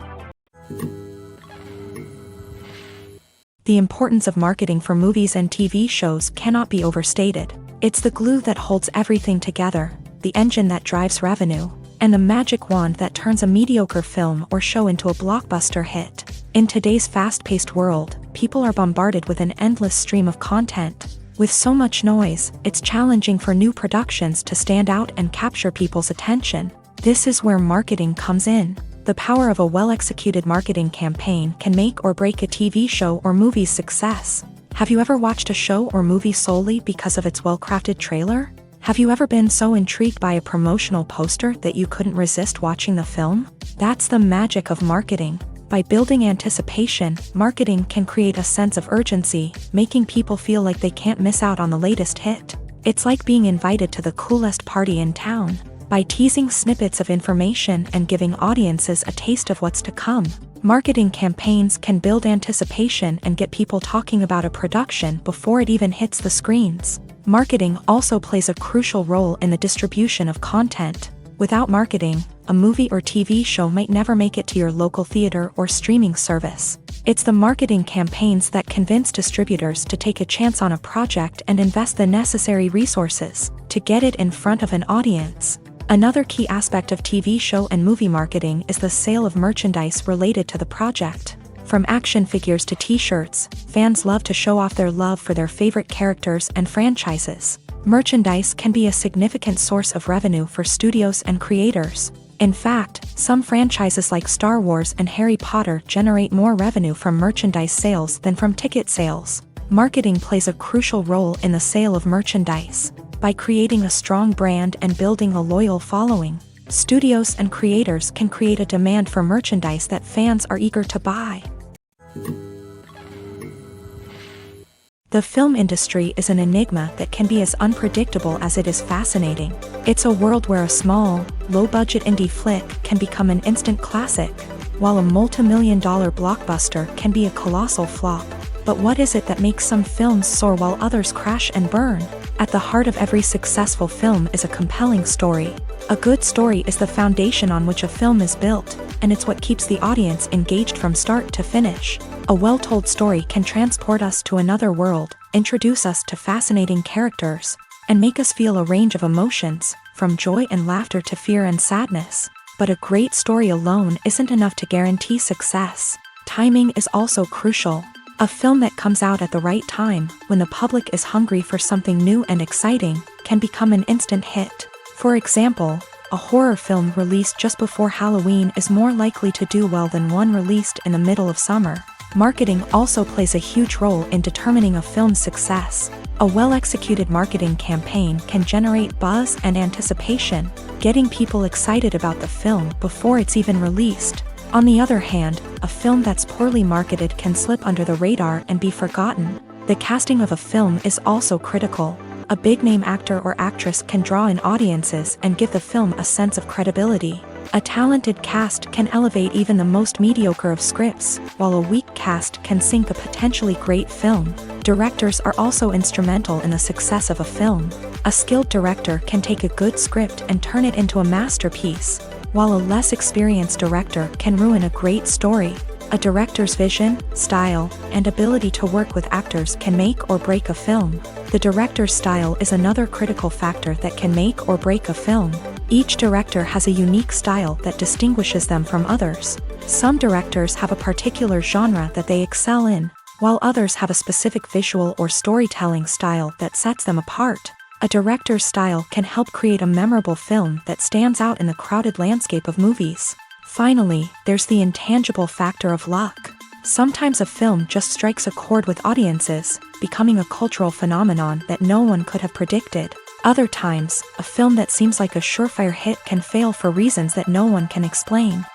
The importance of marketing for movies and TV shows cannot be overstated. It's the glue that holds everything together, the engine that drives revenue, and the magic wand that turns a mediocre film or show into a blockbuster hit. In today's fast-paced world, people are bombarded with an endless stream of content. With so much noise, it's challenging for new productions to stand out and capture people's attention. This is where marketing comes in. The power of a well-executed marketing campaign can make or break a TV show or movie's success. Have you ever watched a show or movie solely because of its well-crafted trailer? Have you ever been so intrigued by a promotional poster that you couldn't resist watching the film? That's the magic of marketing. By building anticipation, marketing can create a sense of urgency, making people feel like they can't miss out on the latest hit. It's like being invited to the coolest party in town. By teasing snippets of information and giving audiences a taste of what's to come, marketing campaigns can build anticipation and get people talking about a production before it even hits the screens. Marketing also plays a crucial role in the distribution of content. Without marketing, a movie or TV show might never make it to your local theater or streaming service. It's the marketing campaigns that convince distributors to take a chance on a project and invest the necessary resources to get it in front of an audience. Another key aspect of TV show and movie marketing is the sale of merchandise related to the project. From action figures to t-shirts, fans love to show off their love for their favorite characters and franchises. Merchandise can be a significant source of revenue for studios and creators. In fact, some franchises like Star Wars and Harry Potter generate more revenue from merchandise sales than from ticket sales. Marketing plays a crucial role in the sale of merchandise. By creating a strong brand and building a loyal following, studios and creators can create a demand for merchandise that fans are eager to buy. The film industry is an enigma that can be as unpredictable as it is fascinating. It's a world where a small, low-budget indie flick can become an instant classic, while a multi-million-dollar blockbuster can be a colossal flop. But what is it that makes some films soar while others crash and burn? At the heart of every successful film is a compelling story. A good story is the foundation on which a film is built, and it's what keeps the audience engaged from start to finish. A well-told story can transport us to another world, introduce us to fascinating characters, and make us feel a range of emotions, from joy and laughter to fear and sadness. But a great story alone isn't enough to guarantee success. Timing is also crucial. A film that comes out at the right time, when the public is hungry for something new and exciting, can become an instant hit. For example, a horror film released just before Halloween is more likely to do well than one released in the middle of summer. Marketing also plays a huge role in determining a film's success. A well-executed marketing campaign can generate buzz and anticipation, getting people excited about the film before it's even released. On the other hand, a film that's poorly marketed can slip under the radar and be forgotten. The casting of a film is also critical. A big-name actor or actress can draw in audiences and give the film a sense of credibility. A talented cast can elevate even the most mediocre of scripts, while a weak cast can sink a potentially great film. Directors are also instrumental in the success of a film. A skilled director can take a good script and turn it into a masterpiece, while a less experienced director can ruin a great story. A director's vision, style, and ability to work with actors can make or break a film. The director's style is another critical factor that can make or break a film. Each director has a unique style that distinguishes them from others. Some directors have a particular genre that they excel in, while others have a specific visual or storytelling style that sets them apart. A director's style can help create a memorable film that stands out in the crowded landscape of movies. Finally, there's the intangible factor of luck. Sometimes a film just strikes a chord with audiences, becoming a cultural phenomenon that no one could have predicted. Other times, a film that seems like a surefire hit can fail for reasons that no one can explain.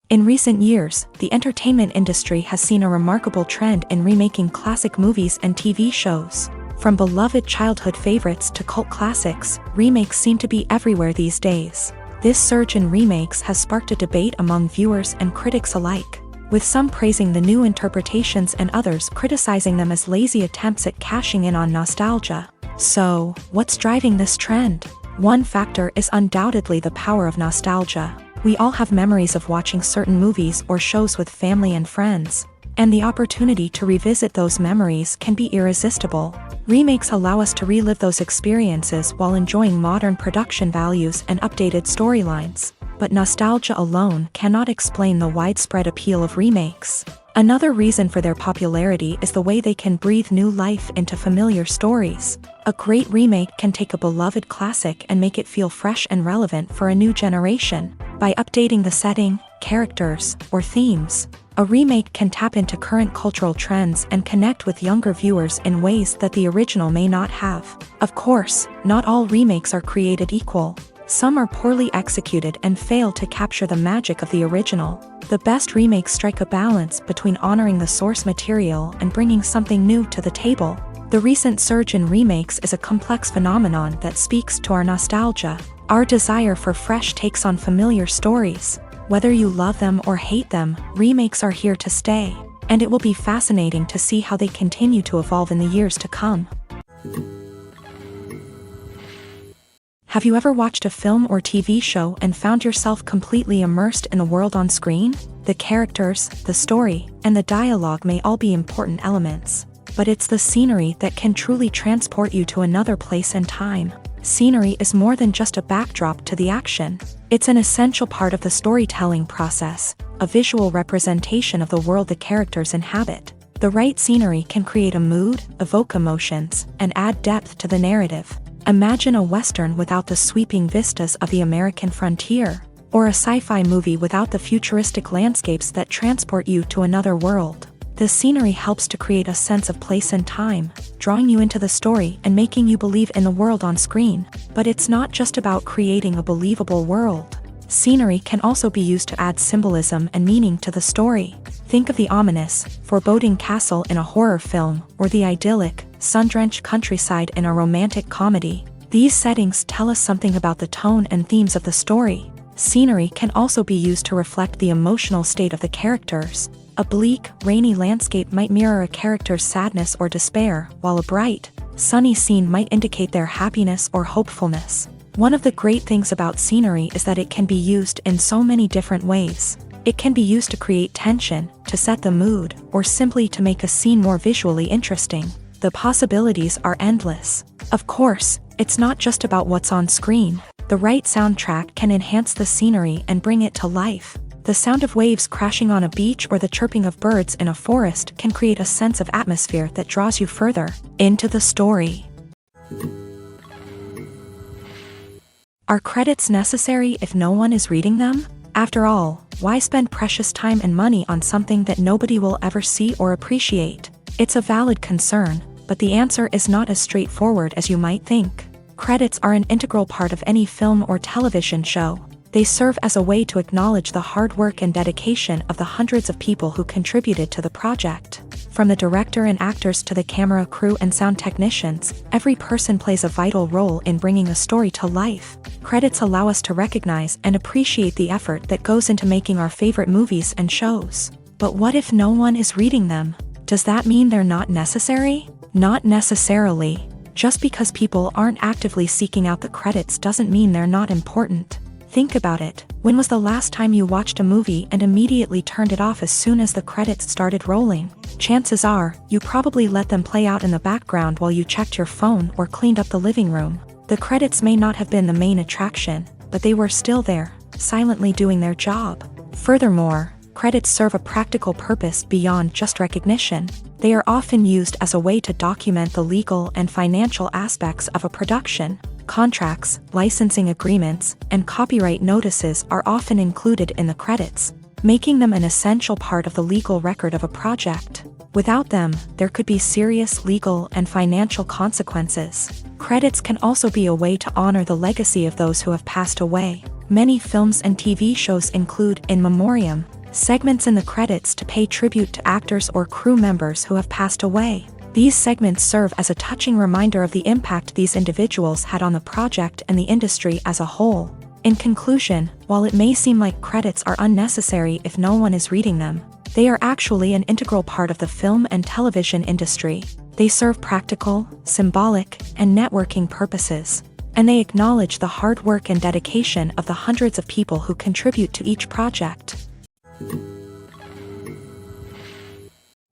In recent years, the entertainment industry has seen a remarkable trend in remaking classic movies and TV shows. From beloved childhood favorites to cult classics, remakes seem to be everywhere these days. This surge in remakes has sparked a debate among viewers and critics alike, with some praising the new interpretations and others criticizing them as lazy attempts at cashing in on nostalgia. So, what's driving this trend? One factor is undoubtedly the power of nostalgia. We all have memories of watching certain movies or shows with family and friends, and the opportunity to revisit those memories can be irresistible. Remakes allow us to relive those experiences while enjoying modern production values and updated storylines. But nostalgia alone cannot explain the widespread appeal of remakes. Another reason for their popularity is the way they can breathe new life into familiar stories. A great remake can take a beloved classic and make it feel fresh and relevant for a new generation. By updating the setting, characters, or themes, a remake can tap into current cultural trends and connect with younger viewers in ways that the original may not have. Of course, not all remakes are created equal. Some are poorly executed and fail to capture the magic of the original. The best remakes strike a balance between honoring the source material and bringing something new to the table. The recent surge in remakes is a complex phenomenon that speaks to our nostalgia, our desire for fresh takes on familiar stories. Whether you love them or hate them, remakes are here to stay, and it will be fascinating to see how they continue to evolve in the years to come. Have you ever watched a film or TV show and found yourself completely immersed in the world on screen? The characters, the story, and the dialogue may all be important elements, but it's the scenery that can truly transport you to another place and time. Scenery is more than just a backdrop to the action. It's an essential part of the storytelling process, a visual representation of the world the characters inhabit. The right scenery can create a mood, evoke emotions, and add depth to the narrative. Imagine a Western without the sweeping vistas of the American frontier, or a sci-fi movie without the futuristic landscapes that transport you to another world. The scenery helps to create a sense of place and time, drawing you into the story and making you believe in the world on screen. But it's not just about creating a believable world. Scenery can also be used to add symbolism and meaning to the story. Think of the ominous, foreboding castle in a horror film, or the idyllic, sun-drenched countryside in a romantic comedy. These settings tell us something about the tone and themes of the story. Scenery can also be used to reflect the emotional state of the characters. A bleak, rainy landscape might mirror a character's sadness or despair, while a bright, sunny scene might indicate their happiness or hopefulness. One of the great things about scenery is that it can be used in so many different ways. It can be used to create tension, to set the mood, or simply to make a scene more visually interesting. The possibilities are endless. Of course, it's not just about what's on screen. The right soundtrack can enhance the scenery and bring it to life. The sound of waves crashing on a beach or the chirping of birds in a forest can create a sense of atmosphere that draws you further into the story. Are credits necessary if no one is reading them? After all, why spend precious time and money on something that nobody will ever see or appreciate? It's a valid concern, but the answer is not as straightforward as you might think. Credits are an integral part of any film or television show. They serve as a way to acknowledge the hard work and dedication of the hundreds of people who contributed to the project. From the director and actors to the camera crew and sound technicians, every person plays a vital role in bringing a story to life. Credits allow us to recognize and appreciate the effort that goes into making our favorite movies and shows. But what if no one is reading them? Does that mean they're not necessary? Not necessarily. Just because people aren't actively seeking out the credits doesn't mean they're not important. Think about it. When was the last time you watched a movie and immediately turned it off as soon as the credits started rolling? Chances are, you probably let them play out in the background while you checked your phone or cleaned up the living room. The credits may not have been the main attraction, but they were still there, silently doing their job. Furthermore, credits serve a practical purpose beyond just recognition. They are often used as a way to document the legal and financial aspects of a production. Contracts, licensing agreements, and copyright notices are often included in the credits, making them an essential part of the legal record of a project. Without them, there could be serious legal and financial consequences. Credits can also be a way to honor the legacy of those who have passed away. Many films and TV shows include in memoriam segments in the credits to pay tribute to actors or crew members who have passed away. These segments serve as a touching reminder of the impact these individuals had on the project and the industry as a whole. In conclusion, while it may seem like credits are unnecessary if no one is reading them, they are actually an integral part of the film and television industry. They serve practical, symbolic, and networking purposes, and they acknowledge the hard work and dedication of the hundreds of people who contribute to each project.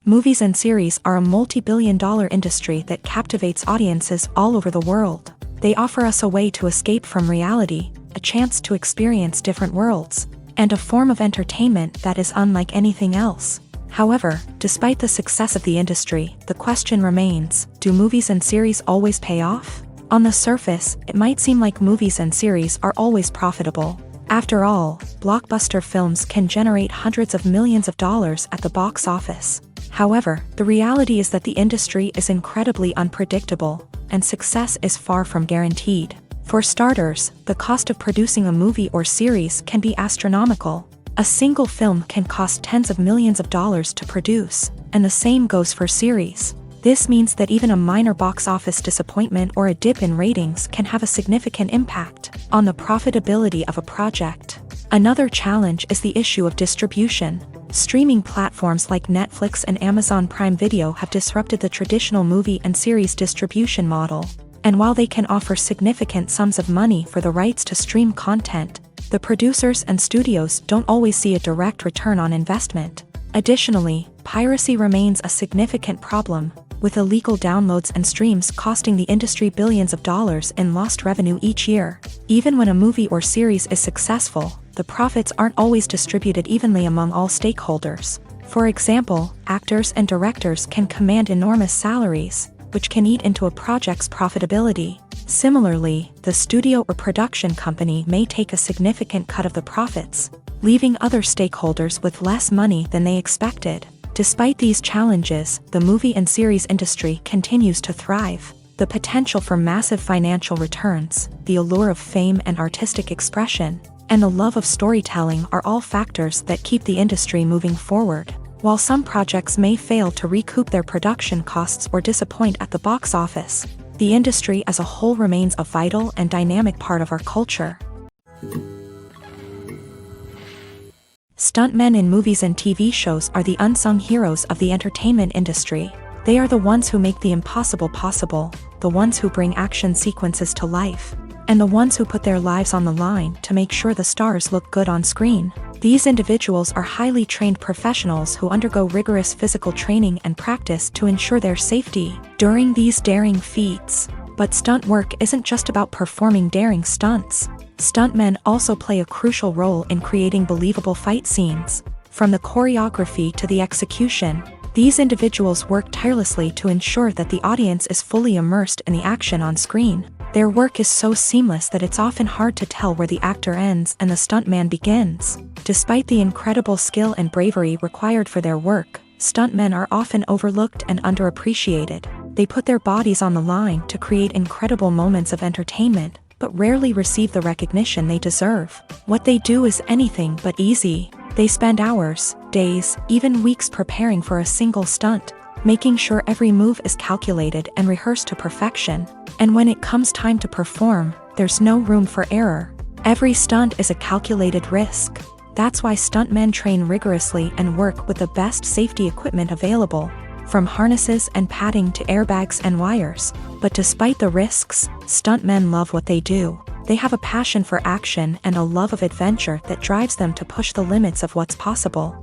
Movies and series are a multi-billion-dollar industry that captivates audiences all over the world. They offer us a way to escape from reality, a chance to experience different worlds, and a form of entertainment that is unlike anything else. However, despite the success of the industry, the question remains, do movies and series always pay off? On the surface, it might seem like movies and series are always profitable. After all, blockbuster films can generate hundreds of millions of dollars at the box office. However, the reality is that the industry is incredibly unpredictable, and success is far from guaranteed. For starters, the cost of producing a movie or series can be astronomical. A single film can cost tens of millions of dollars to produce, and the same goes for series. This means that even a minor box office disappointment or a dip in ratings can have a significant impact on the profitability of a project. Another challenge is the issue of distribution. Streaming platforms like Netflix and Amazon Prime Video have disrupted the traditional movie and series distribution model. And while they can offer significant sums of money for the rights to stream content, the producers and studios don't always see a direct return on investment. Additionally, piracy remains a significant problem, with illegal downloads and streams costing the industry billions of dollars in lost revenue each year. Even when a movie or series is successful, the profits aren't always distributed evenly among all stakeholders. For example, actors and directors can command enormous salaries, which can eat into a project's profitability. Similarly, the studio or production company may take a significant cut of the profits, leaving other stakeholders with less money than they expected. Despite these challenges, the movie and series industry continues to thrive. The potential for massive financial returns, the allure of fame and artistic expression, and the love of storytelling are all factors that keep the industry moving forward. While some projects may fail to recoup their production costs or disappoint at the box office, the industry as a whole remains a vital and dynamic part of our culture. Stuntmen in movies and TV shows are the unsung heroes of the entertainment industry. They are the ones who make the impossible possible, the ones who bring action sequences to life, and the ones who put their lives on the line to make sure the stars look good on screen. These individuals are highly trained professionals who undergo rigorous physical training and practice to ensure their safety during these daring feats. But stunt work isn't just about performing daring stunts. Stuntmen also play a crucial role in creating believable fight scenes. From the choreography to the execution, these individuals work tirelessly to ensure that the audience is fully immersed in the action on screen. Their work is so seamless that it's often hard to tell where the actor ends and the stuntman begins. Despite the incredible skill and bravery required for their work, stuntmen are often overlooked and underappreciated. They put their bodies on the line to create incredible moments of entertainment, but rarely receive the recognition they deserve. What they do is anything but easy. They spend hours, days, even weeks preparing for a single stunt, making sure every move is calculated and rehearsed to perfection. And when it comes time to perform, there's no room for error. Every stunt is a calculated risk. That's why stuntmen train rigorously and work with the best safety equipment available, from harnesses and padding to airbags and wires. But despite the risks, stuntmen love what they do. They have a passion for action and a love of adventure that drives them to push the limits of what's possible.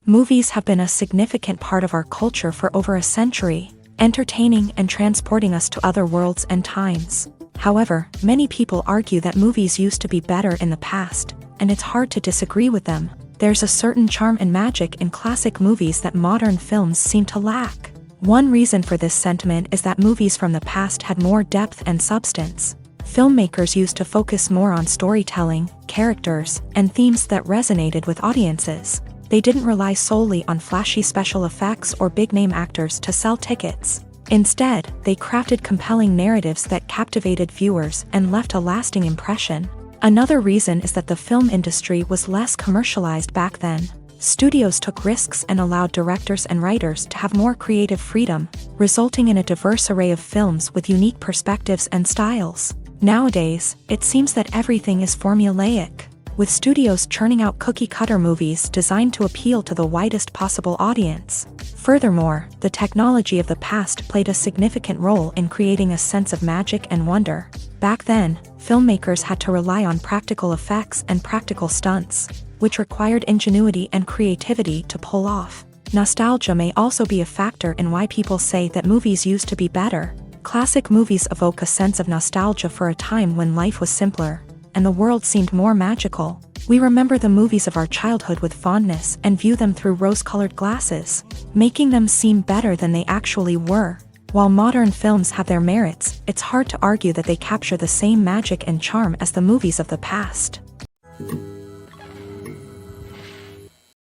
Movies have been a significant part of our culture for over a century, entertaining and transporting us to other worlds and times. However, many people argue that movies used to be better in the past, and it's hard to disagree with them. There's a certain charm and magic in classic movies that modern films seem to lack. One reason for this sentiment is that movies from the past had more depth and substance. Filmmakers used to focus more on storytelling, characters, and themes that resonated with audiences. They didn't rely solely on flashy special effects or big-name actors to sell tickets. Instead, they crafted compelling narratives that captivated viewers and left a lasting impression. Another reason is that the film industry was less commercialized back then. Studios took risks and allowed directors and writers to have more creative freedom, resulting in a diverse array of films with unique perspectives and styles. Nowadays, it seems that everything is formulaic, with studios churning out cookie-cutter movies designed to appeal to the widest possible audience. Furthermore, the technology of the past played a significant role in creating a sense of magic and wonder. Back then, filmmakers had to rely on practical effects and practical stunts, which required ingenuity and creativity to pull off. Nostalgia may also be a factor in why people say that movies used to be better. Classic movies evoke a sense of nostalgia for a time when life was simpler, and the world seemed more magical. We remember the movies of our childhood with fondness and view them through rose-colored glasses, making them seem better than they actually were. While modern films have their merits, it's hard to argue that they capture the same magic and charm as the movies of the past.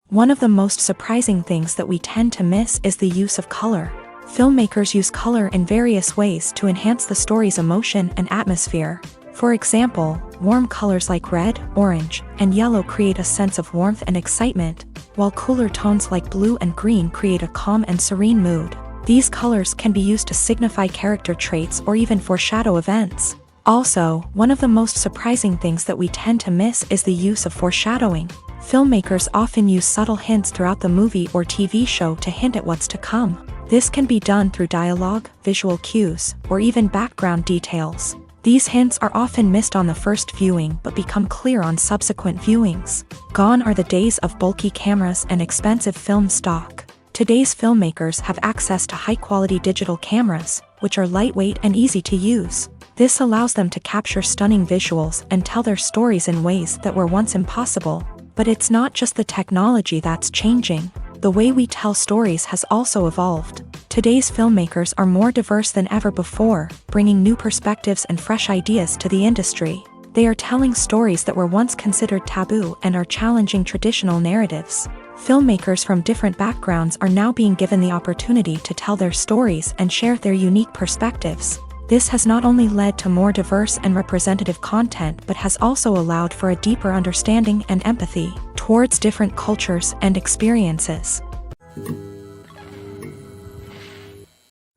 One of the most surprising things that we tend to miss is the use of color. Filmmakers use color in various ways to enhance the story's emotion and atmosphere. For example, warm colors like red, orange, and yellow create a sense of warmth and excitement, while cooler tones like blue and green create a calm and serene mood. These colors can be used to signify character traits or even foreshadow events. Also, one of the most surprising things that we tend to miss is the use of foreshadowing. Filmmakers often use subtle hints throughout the movie or TV show to hint at what's to come. This can be done through dialogue, visual cues, or even background details. These hints are often missed on the first viewing but become clear on subsequent viewings. Gone are the days of bulky cameras and expensive film stock. Today's filmmakers have access to high-quality digital cameras, which are lightweight and easy to use. This allows them to capture stunning visuals and tell their stories in ways that were once impossible. But it's not just the technology that's changing. The way we tell stories has also evolved. Today's filmmakers are more diverse than ever before, bringing new perspectives and fresh ideas to the industry. They are telling stories that were once considered taboo and are challenging traditional narratives. Filmmakers from different backgrounds are now being given the opportunity to tell their stories and share their unique perspectives. This has not only led to more diverse and representative content but has also allowed for a deeper understanding and empathy towards different cultures and experiences.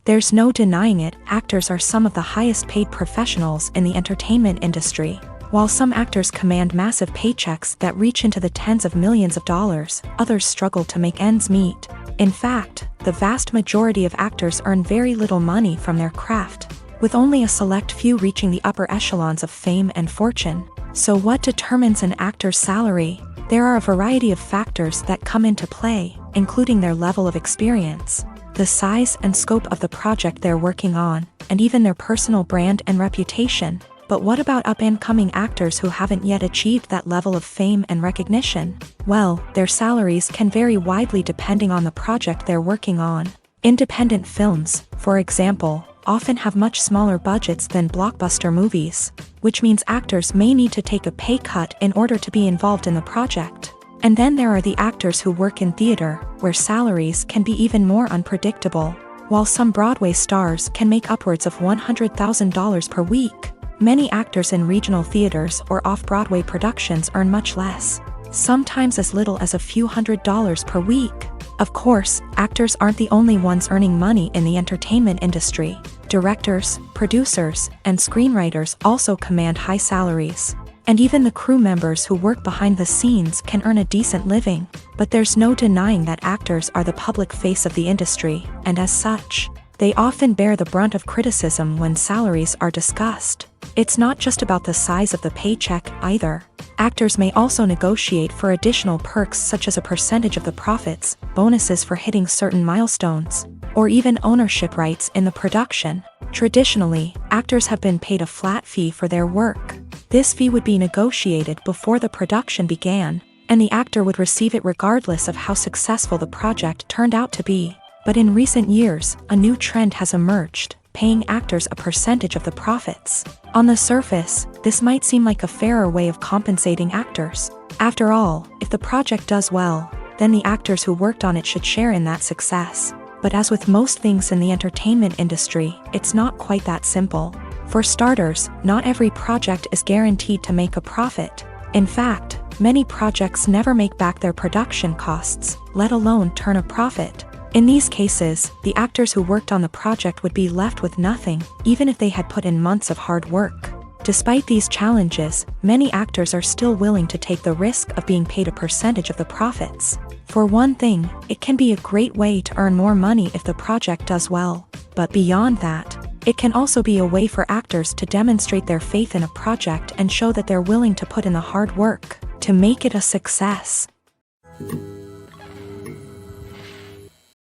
There's no denying it, actors are some of the highest paid professionals in the entertainment industry. While some actors command massive paychecks that reach into the tens of millions of dollars, others struggle to make ends meet. In fact, the vast majority of actors earn very little money from their craft, with only a select few reaching the upper echelons of fame and fortune. So what determines an actor's salary? There are a variety of factors that come into play, including their level of experience, the size and scope of the project they're working on, and even their personal brand and reputation. But what about up-and-coming actors who haven't yet achieved that level of fame and recognition? Well, their salaries can vary widely depending on the project they're working on. Independent films, for example, often have much smaller budgets than blockbuster movies, which means actors may need to take a pay cut in order to be involved in the project. And then there are the actors who work in theater, where salaries can be even more unpredictable. While some Broadway stars can make upwards of $100,000 per week, many actors in regional theaters or off-Broadway productions earn much less. sometimes as little as a few $100s per week. Of course, actors aren't the only ones earning money in the entertainment industry. Directors, producers, and screenwriters also command high salaries. And even the crew members who work behind the scenes can earn a decent living. But there's no denying that actors are the public face of the industry, and as such, they often bear the brunt of criticism when salaries are discussed. It's not just about the size of the paycheck, either. Actors may also negotiate for additional perks such as a percentage of the profits, bonuses for hitting certain milestones, or even ownership rights in the production. Traditionally, actors have been paid a flat fee for their work. This fee would be negotiated before the production began, and the actor would receive it regardless of how successful the project turned out to be. But in recent years, a new trend has emerged, paying actors a percentage of the profits. On the surface, this might seem like a fairer way of compensating actors. After all, if the project does well, then the actors who worked on it should share in that success. But as with most things in the entertainment industry, it's not quite that simple. For starters, not every project is guaranteed to make a profit. In fact, many projects never make back their production costs, let alone turn a profit. In these cases, the actors who worked on the project would be left with nothing, even if they had put in months of hard work. Despite these challenges, many actors are still willing to take the risk of being paid a percentage of the profits. For one thing, it can be a great way to earn more money if the project does well. But beyond that, it can also be a way for actors to demonstrate their faith in a project and show that they're willing to put in the hard work to make it a success.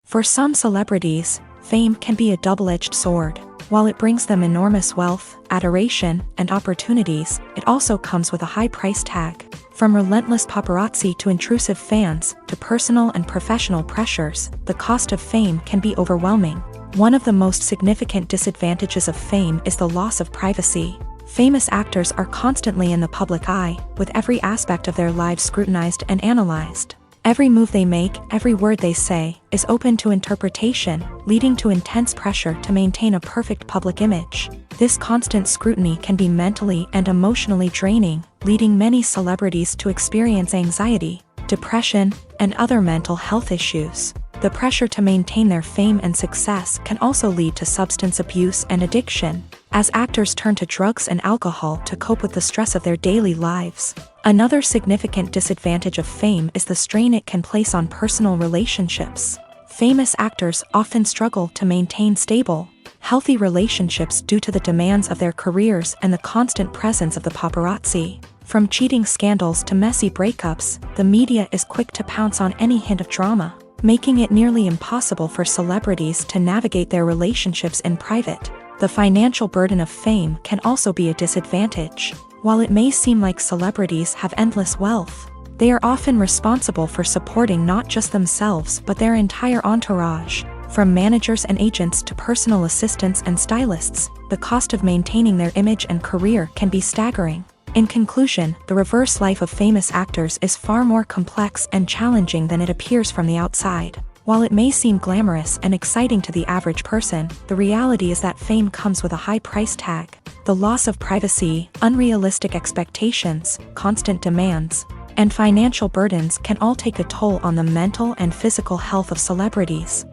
For some celebrities, fame can be a double-edged sword. While it brings them enormous wealth, adoration, and opportunities, it also comes with a high price tag. From relentless paparazzi to intrusive fans, to personal and professional pressures, the cost of fame can be overwhelming. One of the most significant disadvantages of fame is the loss of privacy. Famous actors are constantly in the public eye, with every aspect of their lives scrutinized and analyzed. Every move they make, every word they say, is open to interpretation, leading to intense pressure to maintain a perfect public image. This constant scrutiny can be mentally and emotionally draining, leading many celebrities to experience anxiety, depression, and other mental health issues. The pressure to maintain their fame and success can also lead to substance abuse and addiction, as actors turn to drugs and alcohol to cope with the stress of their daily lives. Another significant disadvantage of fame is the strain it can place on personal relationships. Famous actors often struggle to maintain stable, healthy relationships due to the demands of their careers and the constant presence of the paparazzi. From cheating scandals to messy breakups, the media is quick to pounce on any hint of drama, making it nearly impossible for celebrities to navigate their relationships in private. The financial burden of fame can also be a disadvantage. While it may seem like celebrities have endless wealth, they are often responsible for supporting not just themselves but their entire entourage. From managers and agents to personal assistants and stylists, the cost of maintaining their image and career can be staggering. In conclusion, the reverse life of famous actors is far more complex and challenging than it appears from the outside. While it may seem glamorous and exciting to the average person, the reality is that fame comes with a high price tag. The loss of privacy, unrealistic expectations, constant demands, and financial burdens can all take a toll on the mental and physical health of celebrities.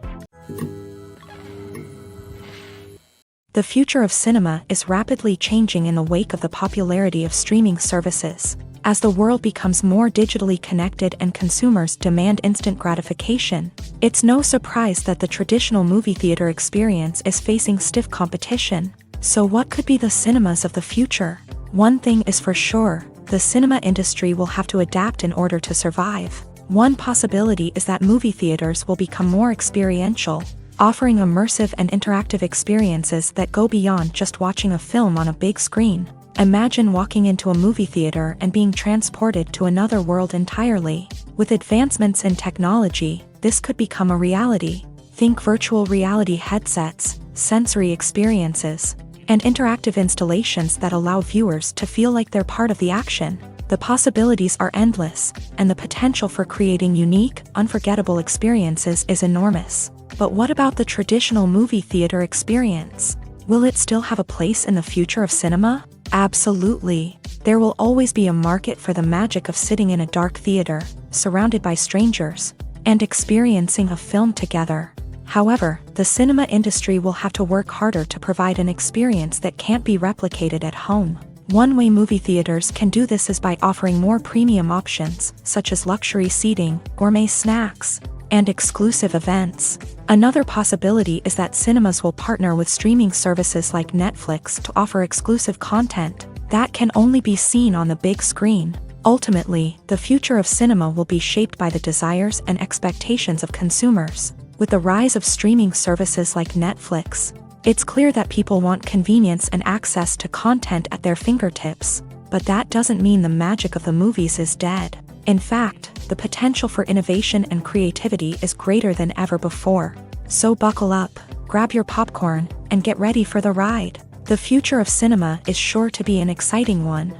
The future of cinema is rapidly changing in the wake of the popularity of streaming services. As the world becomes more digitally connected and consumers demand instant gratification, it's no surprise that the traditional movie theater experience is facing stiff competition. So what could be the cinemas of the future? One thing is for sure, the cinema industry will have to adapt in order to survive. One possibility is that movie theaters will become more experiential, offering immersive and interactive experiences that go beyond just watching a film on a big screen. Imagine walking into a movie theater and being transported to another world entirely. With advancements in technology, this could become a reality. Think virtual reality headsets, sensory experiences, and interactive installations that allow viewers to feel like they're part of the action. The possibilities are endless, and the potential for creating unique, unforgettable experiences is enormous. But what about the traditional movie theater experience? Will it still have a place in the future of cinema? Absolutely. There will always be a market for the magic of sitting in a dark theater, surrounded by strangers, and experiencing a film together. However, the cinema industry will have to work harder to provide an experience that can't be replicated at home. One way movie theaters can do this is by offering more premium options, such as luxury seating, gourmet snacks, and exclusive events. Another possibility is that cinemas will partner with streaming services like Netflix to offer exclusive content that can only be seen on the big screen. Ultimately, the future of cinema will be shaped by the desires and expectations of consumers. With the rise of streaming services like Netflix, it's clear that people want convenience and access to content at their fingertips, but that doesn't mean the magic of the movies is dead. In fact, the potential for innovation and creativity is greater than ever before. So buckle up, grab your popcorn, and get ready for the ride. The future of cinema is sure to be an exciting one.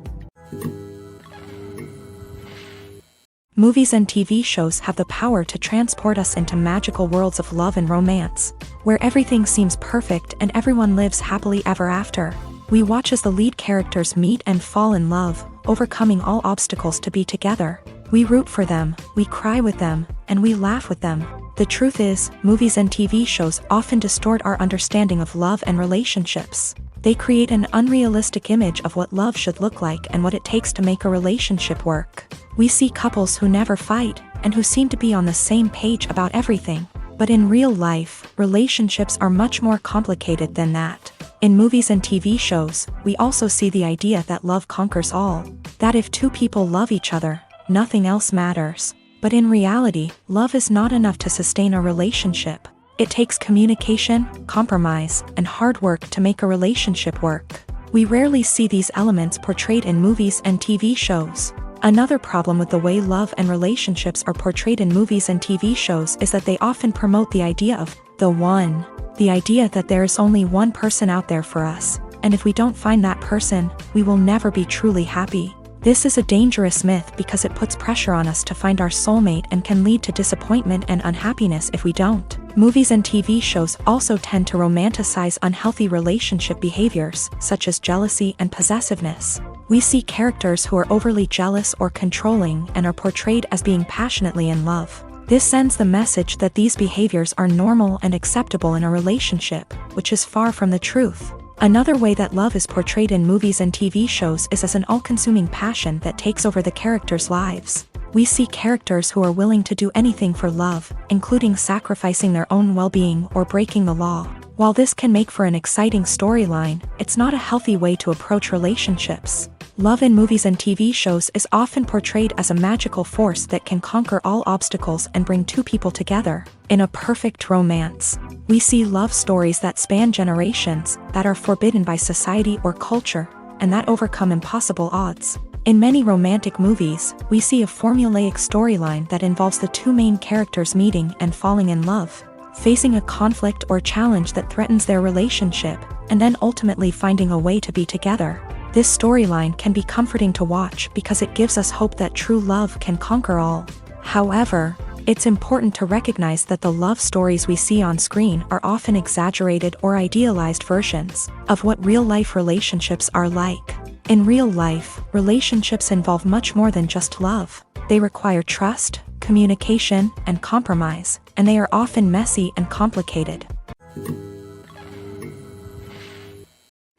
Movies and TV shows have the power to transport us into magical worlds of love and romance, where everything seems perfect and everyone lives happily ever after. We watch as the lead characters meet and fall in love, overcoming all obstacles to be together. We root for them, we cry with them, and we laugh with them. The truth is, movies and TV shows often distort our understanding of love and relationships. They create an unrealistic image of what love should look like and what it takes to make a relationship work. We see couples who never fight, and who seem to be on the same page about everything. But in real life, relationships are much more complicated than that. In movies and TV shows, we also see the idea that love conquers all. That if two people love each other, nothing else matters. But in reality, love is not enough to sustain a relationship. It takes communication, compromise, and hard work to make a relationship work. We rarely see these elements portrayed in movies and TV shows. Another problem with the way love and relationships are portrayed in movies and TV shows is that they often promote the idea of the one. The idea that there is only one person out there for us, and if we don't find that person, we will never be truly happy. This is a dangerous myth because it puts pressure on us to find our soulmate and can lead to disappointment and unhappiness if we don't. Movies and TV shows also tend to romanticize unhealthy relationship behaviors, such as jealousy and possessiveness. We see characters who are overly jealous or controlling and are portrayed as being passionately in love. This sends the message that these behaviors are normal and acceptable in a relationship, which is far from the truth. Another way that love is portrayed in movies and TV shows is as an all-consuming passion that takes over the characters' lives. We see characters who are willing to do anything for love, including sacrificing their own well-being or breaking the law. While this can make for an exciting storyline, it's not a healthy way to approach relationships. Love in movies and TV shows is often portrayed as a magical force that can conquer all obstacles and bring two people together in a perfect romance. We see love stories that span generations, that are forbidden by society or culture, and that overcome impossible odds. In many romantic movies, we see a formulaic storyline that involves the two main characters meeting and falling in love, facing a conflict or challenge that threatens their relationship, and then ultimately finding a way to be together. This storyline can be comforting to watch because it gives us hope that true love can conquer all. However, it's important to recognize that the love stories we see on screen are often exaggerated or idealized versions of what real-life relationships are like. In real life, relationships involve much more than just love. They require trust, communication, and compromise, and they are often messy and complicated.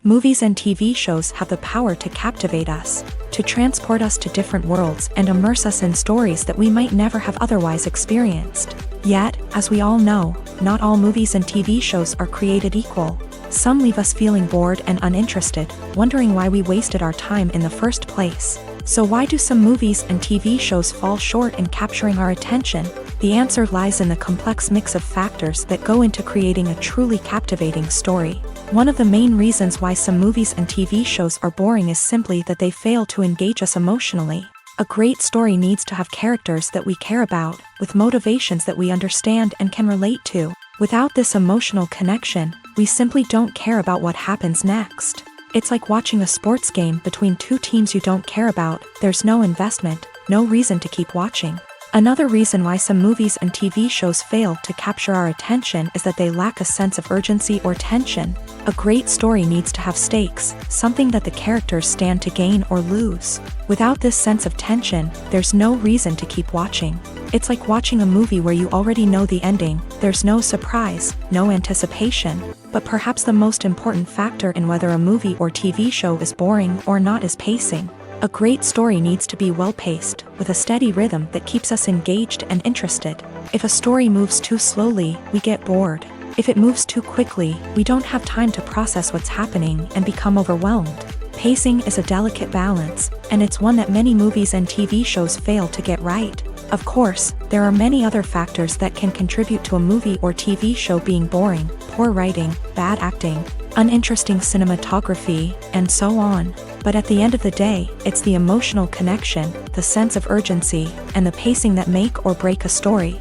Movies and TV shows have the power to captivate us, to transport us to different worlds and immerse us in stories that we might never have otherwise experienced. Yet, as we all know, not all movies and TV shows are created equal. Some leave us feeling bored and uninterested, wondering why we wasted our time in the first place. So why do some movies and TV shows fall short in capturing our attention? The answer lies in the complex mix of factors that go into creating a truly captivating story. One of the main reasons why some movies and TV shows are boring is simply that they fail to engage us emotionally. A great story needs to have characters that we care about, with motivations that we understand and can relate to. Without this emotional connection, we simply don't care about what happens next. It's like watching a sports game between two teams you don't care about. There's no investment, no reason to keep watching. Another reason why some movies and TV shows fail to capture our attention is that they lack a sense of urgency or tension. A great story needs to have stakes, something that the characters stand to gain or lose. Without this sense of tension, there's no reason to keep watching. It's like watching a movie where you already know the ending, there's no surprise, no anticipation. But perhaps the most important factor in whether a movie or TV show is boring or not is pacing. A great story needs to be well-paced, with a steady rhythm that keeps us engaged and interested. If a story moves too slowly, we get bored. If it moves too quickly, we don't have time to process what's happening and become overwhelmed. Pacing is a delicate balance, and it's one that many movies and TV shows fail to get right. Of course, there are many other factors that can contribute to a movie or TV show being boring: poor writing, bad acting, uninteresting cinematography, and so on. But at the end of the day, it's the emotional connection, the sense of urgency, and the pacing that make or break a story.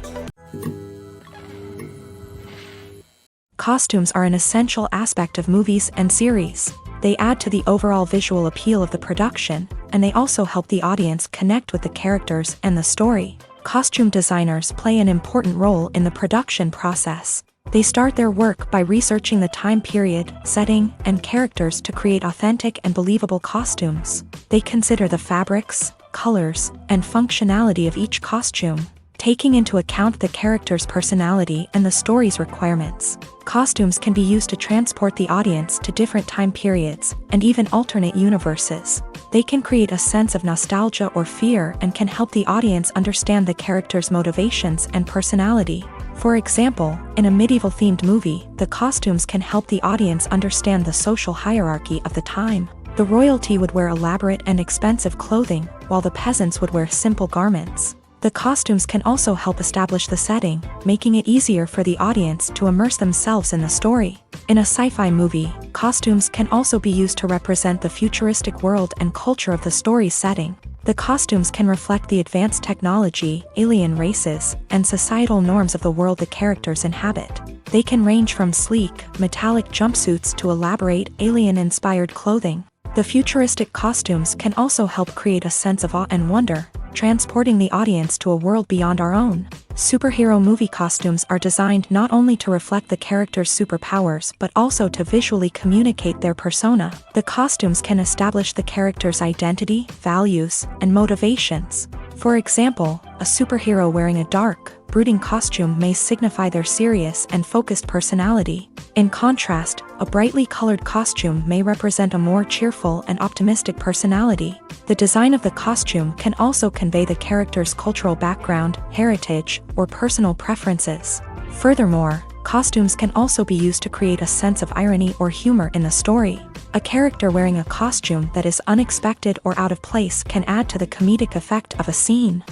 Costumes are an essential aspect of movies and series. They add to the overall visual appeal of the production, and they also help the audience connect with the characters and the story. Costume designers play an important role in the production process. They start their work by researching the time period, setting, and characters to create authentic and believable costumes. They consider the fabrics, colors, and functionality of each costume, taking into account the character's personality and the story's requirements. Costumes can be used to transport the audience to different time periods, and even alternate universes. They can create a sense of nostalgia or fear and can help the audience understand the character's motivations and personality. For example, in a medieval-themed movie, the costumes can help the audience understand the social hierarchy of the time. The royalty would wear elaborate and expensive clothing, while the peasants would wear simple garments. The costumes can also help establish the setting, making it easier for the audience to immerse themselves in the story. In a sci-fi movie, costumes can also be used to represent the futuristic world and culture of the story's setting. The costumes can reflect the advanced technology, alien races, and societal norms of the world the characters inhabit. They can range from sleek, metallic jumpsuits to elaborate, alien-inspired clothing. The futuristic costumes can also help create a sense of awe and wonder, transporting the audience to a world beyond our own. Superhero movie costumes are designed not only to reflect the character's superpowers but also to visually communicate their persona. The costumes can establish the character's identity, values, and motivations. For example, a superhero wearing a dark, brooding costume may signify their serious and focused personality. In contrast, a brightly colored costume may represent a more cheerful and optimistic personality. The design of the costume can also convey the character's cultural background, heritage, or personal preferences. Furthermore, costumes can also be used to create a sense of irony or humor in the story. A character wearing a costume that is unexpected or out of place can add to the comedic effect of a scene.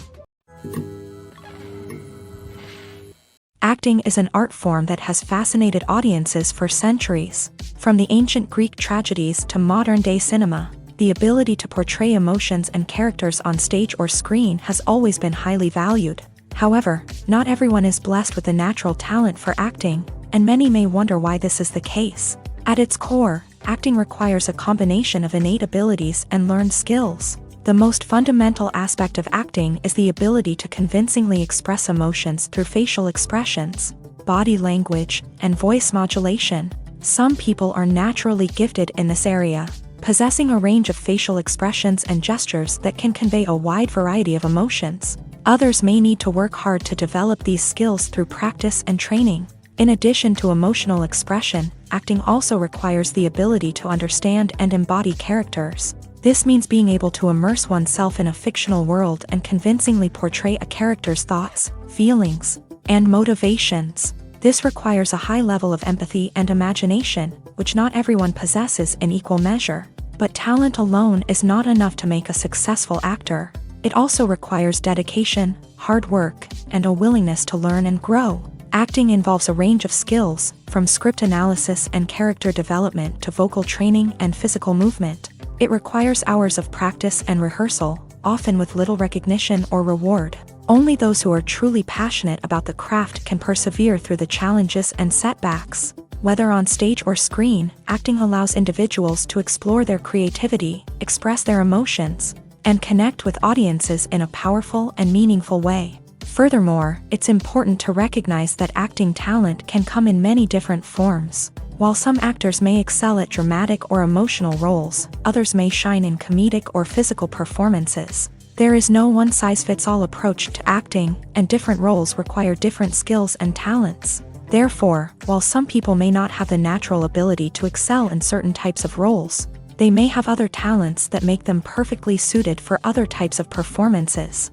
Acting is an art form that has fascinated audiences for centuries. From the ancient Greek tragedies to modern-day cinema, the ability to portray emotions and characters on stage or screen has always been highly valued. However, not everyone is blessed with the natural talent for acting, and many may wonder why this is the case. At its core, acting requires a combination of innate abilities and learned skills. The most fundamental aspect of acting is the ability to convincingly express emotions through facial expressions, body language, and voice modulation. Some people are naturally gifted in this area, possessing a range of facial expressions and gestures that can convey a wide variety of emotions. Others may need to work hard to develop these skills through practice and training. In addition to emotional expression, acting also requires the ability to understand and embody characters. This means being able to immerse oneself in a fictional world and convincingly portray a character's thoughts, feelings, and motivations. This requires a high level of empathy and imagination, which not everyone possesses in equal measure. But talent alone is not enough to make a successful actor. It also requires dedication, hard work, and a willingness to learn and grow. Acting involves a range of skills, from script analysis and character development to vocal training and physical movement. It requires hours of practice and rehearsal, often with little recognition or reward. Only those who are truly passionate about the craft can persevere through the challenges and setbacks. Whether on stage or screen, acting allows individuals to explore their creativity, express their emotions, and connect with audiences in a powerful and meaningful way. Furthermore, it's important to recognize that acting talent can come in many different forms. While some actors may excel at dramatic or emotional roles, others may shine in comedic or physical performances. There is no one-size-fits-all approach to acting, and different roles require different skills and talents. Therefore, while some people may not have the natural ability to excel in certain types of roles, they may have other talents that make them perfectly suited for other types of performances.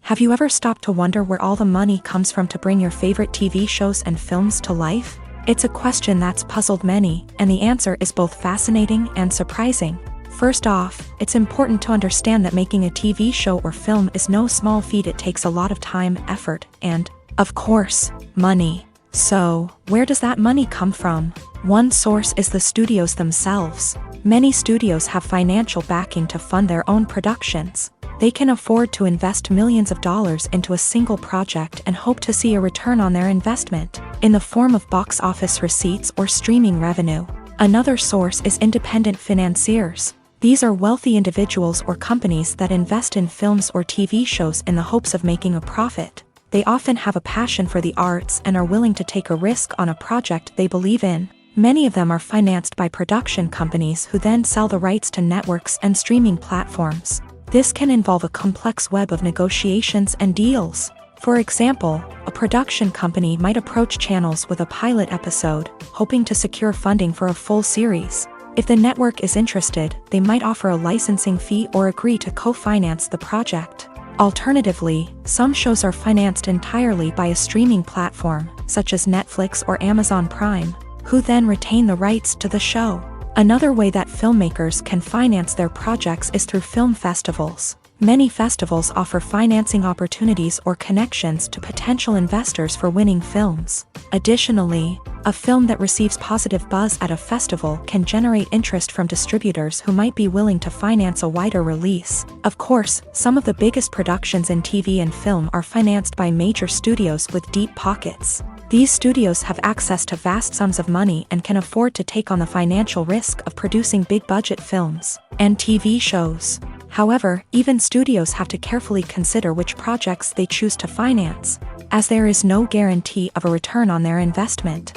Have you ever stopped to wonder where all the money comes from to bring your favorite TV shows and films to life? It's a question that's puzzled many, and the answer is both fascinating and surprising. First off, it's important to understand that making a TV show or film is no small feat. It takes a lot of time, effort, and, of course, money. So, where does that money come from? One source is the studios themselves. Many studios have financial backing to fund their own productions. They can afford to invest millions of dollars into a single project and hope to see a return on their investment, in the form of box office receipts or streaming revenue. Another source is independent financiers. These are wealthy individuals or companies that invest in films or TV shows in the hopes of making a profit. They often have a passion for the arts and are willing to take a risk on a project they believe in. Many of them are financed by production companies who then sell the rights to networks and streaming platforms. This can involve a complex web of negotiations and deals. For example, a production company might approach channels with a pilot episode, hoping to secure funding for a full series. If the network is interested, they might offer a licensing fee or agree to co-finance the project. Alternatively, some shows are financed entirely by a streaming platform, such as Netflix or Amazon Prime, who then retain the rights to the show. Another way that filmmakers can finance their projects is through film festivals. Many festivals offer financing opportunities or connections to potential investors for winning films. Additionally, a film that receives positive buzz at a festival can generate interest from distributors who might be willing to finance a wider release. Of course, some of the biggest productions in TV and film are financed by major studios with deep pockets. These studios have access to vast sums of money and can afford to take on the financial risk of producing big-budget films and TV shows. However, even studios have to carefully consider which projects they choose to finance, as there is no guarantee of a return on their investment.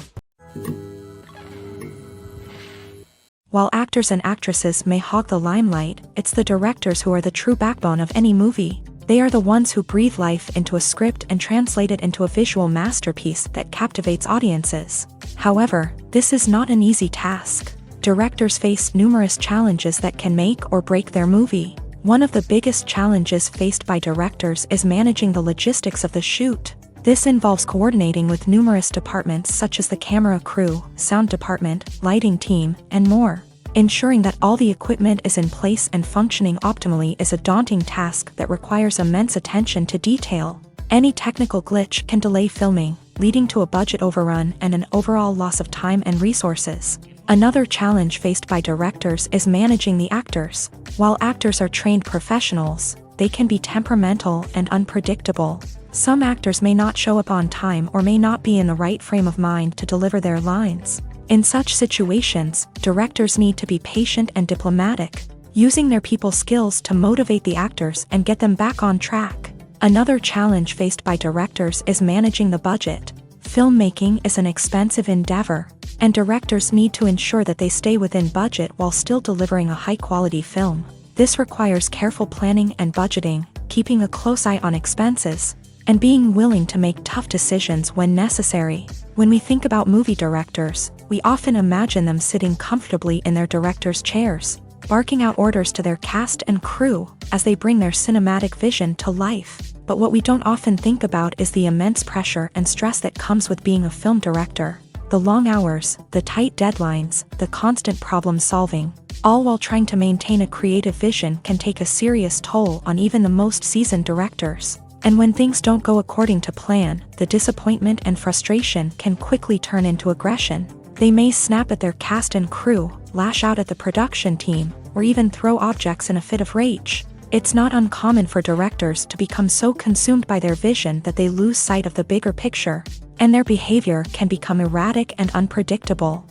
While actors and actresses may hog the limelight, it's the directors who are the true backbone of any movie. They are the ones who breathe life into a script and translate it into a visual masterpiece that captivates audiences. However, this is not an easy task. Directors face numerous challenges that can make or break their movie. One of the biggest challenges faced by directors is managing the logistics of the shoot. This involves coordinating with numerous departments such as the camera crew, sound department, lighting team, and more. Ensuring that all the equipment is in place and functioning optimally is a daunting task that requires immense attention to detail. Any technical glitch can delay filming, leading to a budget overrun and an overall loss of time and resources. Another challenge faced by directors is managing the actors. While actors are trained professionals, they can be temperamental and unpredictable. Some actors may not show up on time or may not be in the right frame of mind to deliver their lines. In such situations, directors need to be patient and diplomatic, using their people skills to motivate the actors and get them back on track. Another challenge faced by directors is managing the budget. Filmmaking is an expensive endeavor, and directors need to ensure that they stay within budget while still delivering a high-quality film. This requires careful planning and budgeting, keeping a close eye on expenses, and being willing to make tough decisions when necessary. When we think about movie directors, we often imagine them sitting comfortably in their director's chairs, barking out orders to their cast and crew as they bring their cinematic vision to life. But what we don't often think about is the immense pressure and stress that comes with being a film director. The long hours, the tight deadlines, the constant problem solving, all while trying to maintain a creative vision can take a serious toll on even the most seasoned directors. And when things don't go according to plan, the disappointment and frustration can quickly turn into aggression. They may snap at their cast and crew, lash out at the production team, or even throw objects in a fit of rage. It's not uncommon for directors to become so consumed by their vision that they lose sight of the bigger picture, and their behavior can become erratic and unpredictable.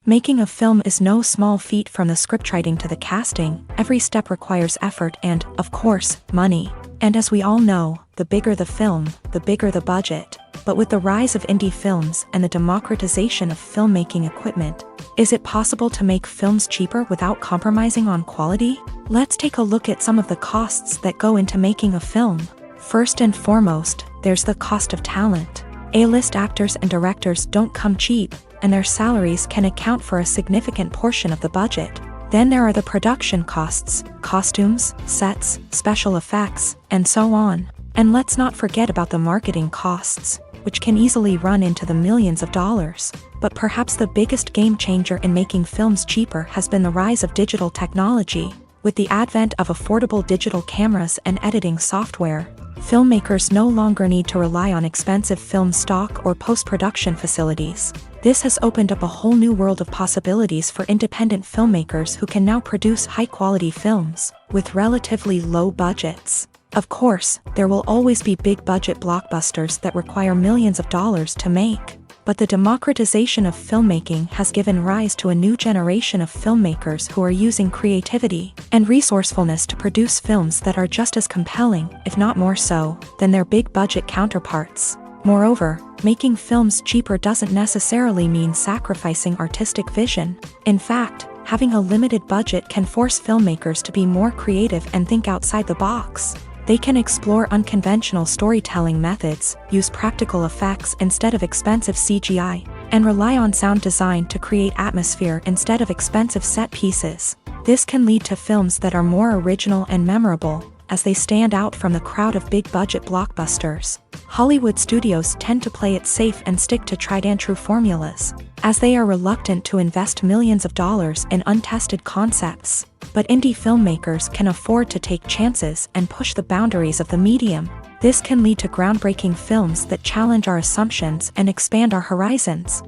Making a film is no small feat. From the scriptwriting to the casting, every step requires effort and, of course, money. And as we all know, the bigger the film, the bigger the budget. But with the rise of indie films and the democratization of filmmaking equipment, is it possible to make films cheaper without compromising on quality? Let's take a look at some of the costs that go into making a film. First and foremost, there's the cost of talent. A-list actors and directors don't come cheap, and their salaries can account for a significant portion of the budget. Then there are the production costs, costumes, sets, special effects, and so on. And let's not forget about the marketing costs, which can easily run into the millions of dollars. But perhaps the biggest game changer in making films cheaper has been the rise of digital technology. With the advent of affordable digital cameras and editing software, filmmakers no longer need to rely on expensive film stock or post-production facilities. This has opened up a whole new world of possibilities for independent filmmakers who can now produce high-quality films with relatively low budgets. Of course, there will always be big-budget blockbusters that require millions of dollars to make. But the democratization of filmmaking has given rise to a new generation of filmmakers who are using creativity and resourcefulness to produce films that are just as compelling, if not more so, than their big-budget counterparts. Moreover, making films cheaper doesn't necessarily mean sacrificing artistic vision. In fact, having a limited budget can force filmmakers to be more creative and think outside the box. They can explore unconventional storytelling methods, use practical effects instead of expensive CGI, and rely on sound design to create atmosphere instead of expensive set pieces. This can lead to films that are more original and memorable, as they stand out from the crowd of big-budget blockbusters. Hollywood studios tend to play it safe and stick to tried-and-true formulas, as they are reluctant to invest millions of dollars in untested concepts. But indie filmmakers can afford to take chances and push the boundaries of the medium. This can lead to groundbreaking films that challenge our assumptions and expand our horizons.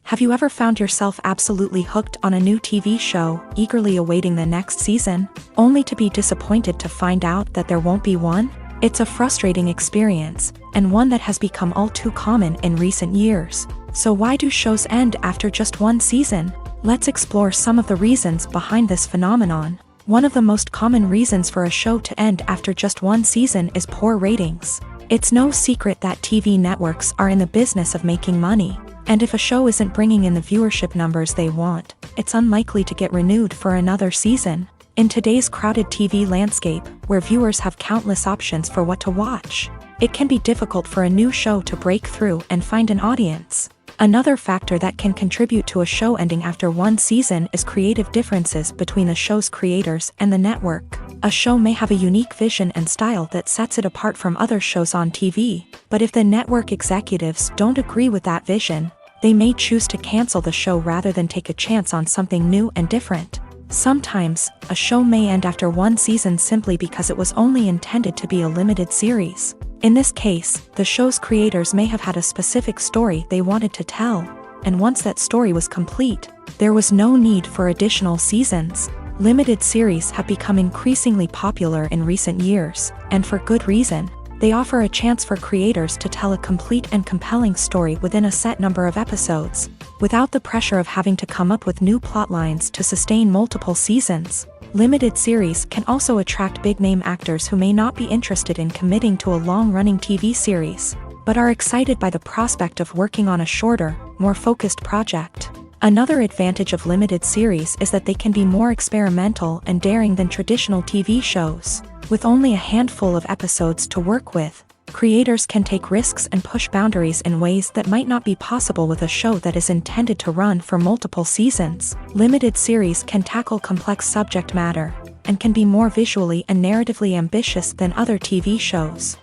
Have you ever found yourself absolutely hooked on a new TV show, eagerly awaiting the next season, only to be disappointed to find out that there won't be one? It's a frustrating experience, and one that has become all too common in recent years. So why do shows end after just one season? Let's explore some of the reasons behind this phenomenon. One of the most common reasons for a show to end after just one season is poor ratings. It's no secret that TV networks are in the business of making money. And if a show isn't bringing in the viewership numbers they want, it's unlikely to get renewed for another season. In today's crowded TV landscape, where viewers have countless options for what to watch, it can be difficult for a new show to break through and find an audience. Another factor that can contribute to a show ending after one season is creative differences between the show's creators and the network. A show may have a unique vision and style that sets it apart from other shows on TV, but if the network executives don't agree with that vision, they may choose to cancel the show rather than take a chance on something new and different. Sometimes, a show may end after one season simply because it was only intended to be a limited series. In this case, the show's creators may have had a specific story they wanted to tell, and once that story was complete, there was no need for additional seasons. Limited series have become increasingly popular in recent years, and for good reason. They offer a chance for creators to tell a complete and compelling story within a set number of episodes, without the pressure of having to come up with new plotlines to sustain multiple seasons. Limited series can also attract big-name actors who may not be interested in committing to a long-running TV series, but are excited by the prospect of working on a shorter, more focused project. Another advantage of limited series is that they can be more experimental and daring than traditional TV shows. With only a handful of episodes to work with, creators can take risks and push boundaries in ways that might not be possible with a show that is intended to run for multiple seasons. Limited series can tackle complex subject matter, and can be more visually and narratively ambitious than other TV shows.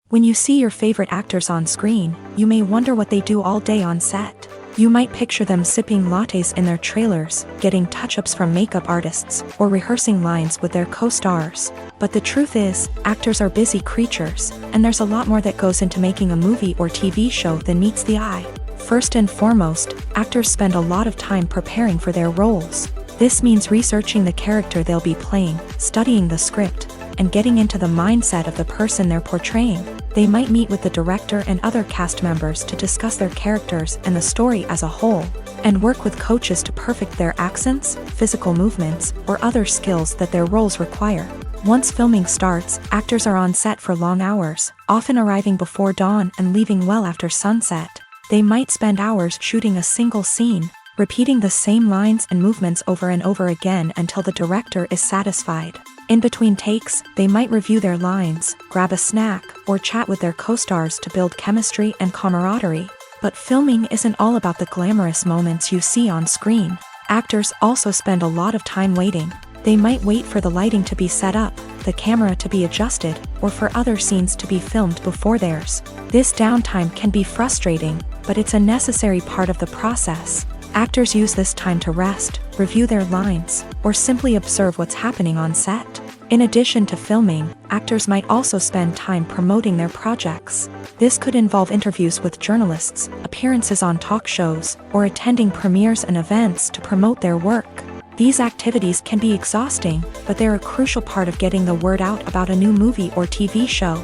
When you see your favorite actors on screen, you may wonder what they do all day on set. You might picture them sipping lattes in their trailers, getting touch-ups from makeup artists, or rehearsing lines with their co-stars. But the truth is, actors are busy creatures, and there's a lot more that goes into making a movie or TV show than meets the eye. First and foremost, actors spend a lot of time preparing for their roles. This means researching the character they'll be playing, studying the script, and getting into the mindset of the person they're portraying. They might meet with the director and other cast members to discuss their characters and the story as a whole, and work with coaches to perfect their accents, physical movements, or other skills that their roles require. Once filming starts, actors are on set for long hours, often arriving before dawn and leaving well after sunset. They might spend hours shooting a single scene, repeating the same lines and movements over and over again until the director is satisfied. In between takes, they might review their lines, grab a snack, or chat with their co-stars to build chemistry and camaraderie. But filming isn't all about the glamorous moments you see on screen. Actors also spend a lot of time waiting. They might wait for the lighting to be set up, the camera to be adjusted, or for other scenes to be filmed before theirs. This downtime can be frustrating, but it's a necessary part of the process. Actors use this time to rest, review their lines, or simply observe what's happening on set. In addition to filming, actors might also spend time promoting their projects. This could involve interviews with journalists, appearances on talk shows, or attending premieres and events to promote their work. These activities can be exhausting, but they're a crucial part of getting the word out about a new movie or TV show.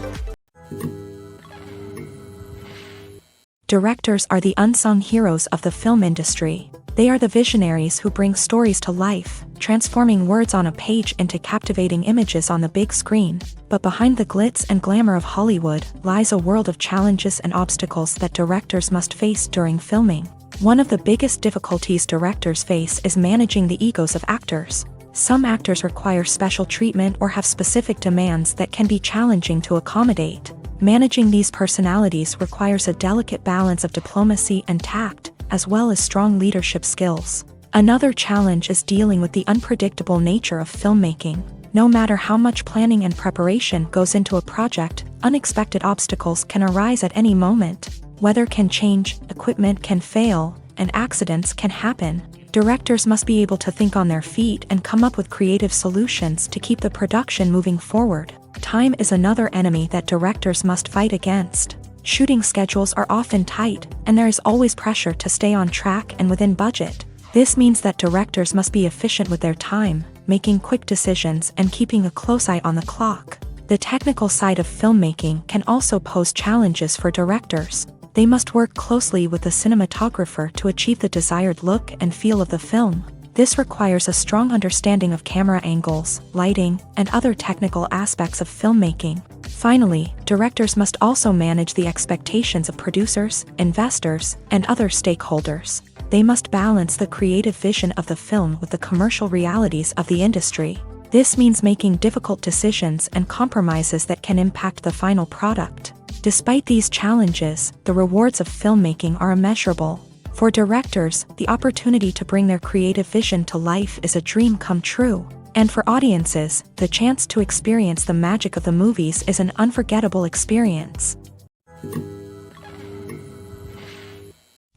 Directors are the unsung heroes of the film industry. They are the visionaries who bring stories to life, transforming words on a page into captivating images on the big screen. But behind the glitz and glamour of Hollywood lies a world of challenges and obstacles that directors must face during filming. One of the biggest difficulties directors face is managing the egos of actors. Some actors require special treatment or have specific demands that can be challenging to accommodate. Managing these personalities requires a delicate balance of diplomacy and tact, as well as strong leadership skills. Another challenge is dealing with the unpredictable nature of filmmaking. No matter how much planning and preparation goes into a project, unexpected obstacles can arise at any moment. Weather can change, equipment can fail, and accidents can happen. Directors must be able to think on their feet and come up with creative solutions to keep the production moving forward. Time is another enemy that directors must fight against. Shooting schedules are often tight, and there is always pressure to stay on track and within budget. This means that directors must be efficient with their time, making quick decisions and keeping a close eye on the clock. The technical side of filmmaking can also pose challenges for directors. They must work closely with the cinematographer to achieve the desired look and feel of the film. This requires a strong understanding of camera angles, lighting, and other technical aspects of filmmaking. Finally, directors must also manage the expectations of producers, investors, and other stakeholders. They must balance the creative vision of the film with the commercial realities of the industry. This means making difficult decisions and compromises that can impact the final product. Despite these challenges, the rewards of filmmaking are immeasurable. For directors, the opportunity to bring their creative vision to life is a dream come true. And for audiences, the chance to experience the magic of the movies is an unforgettable experience.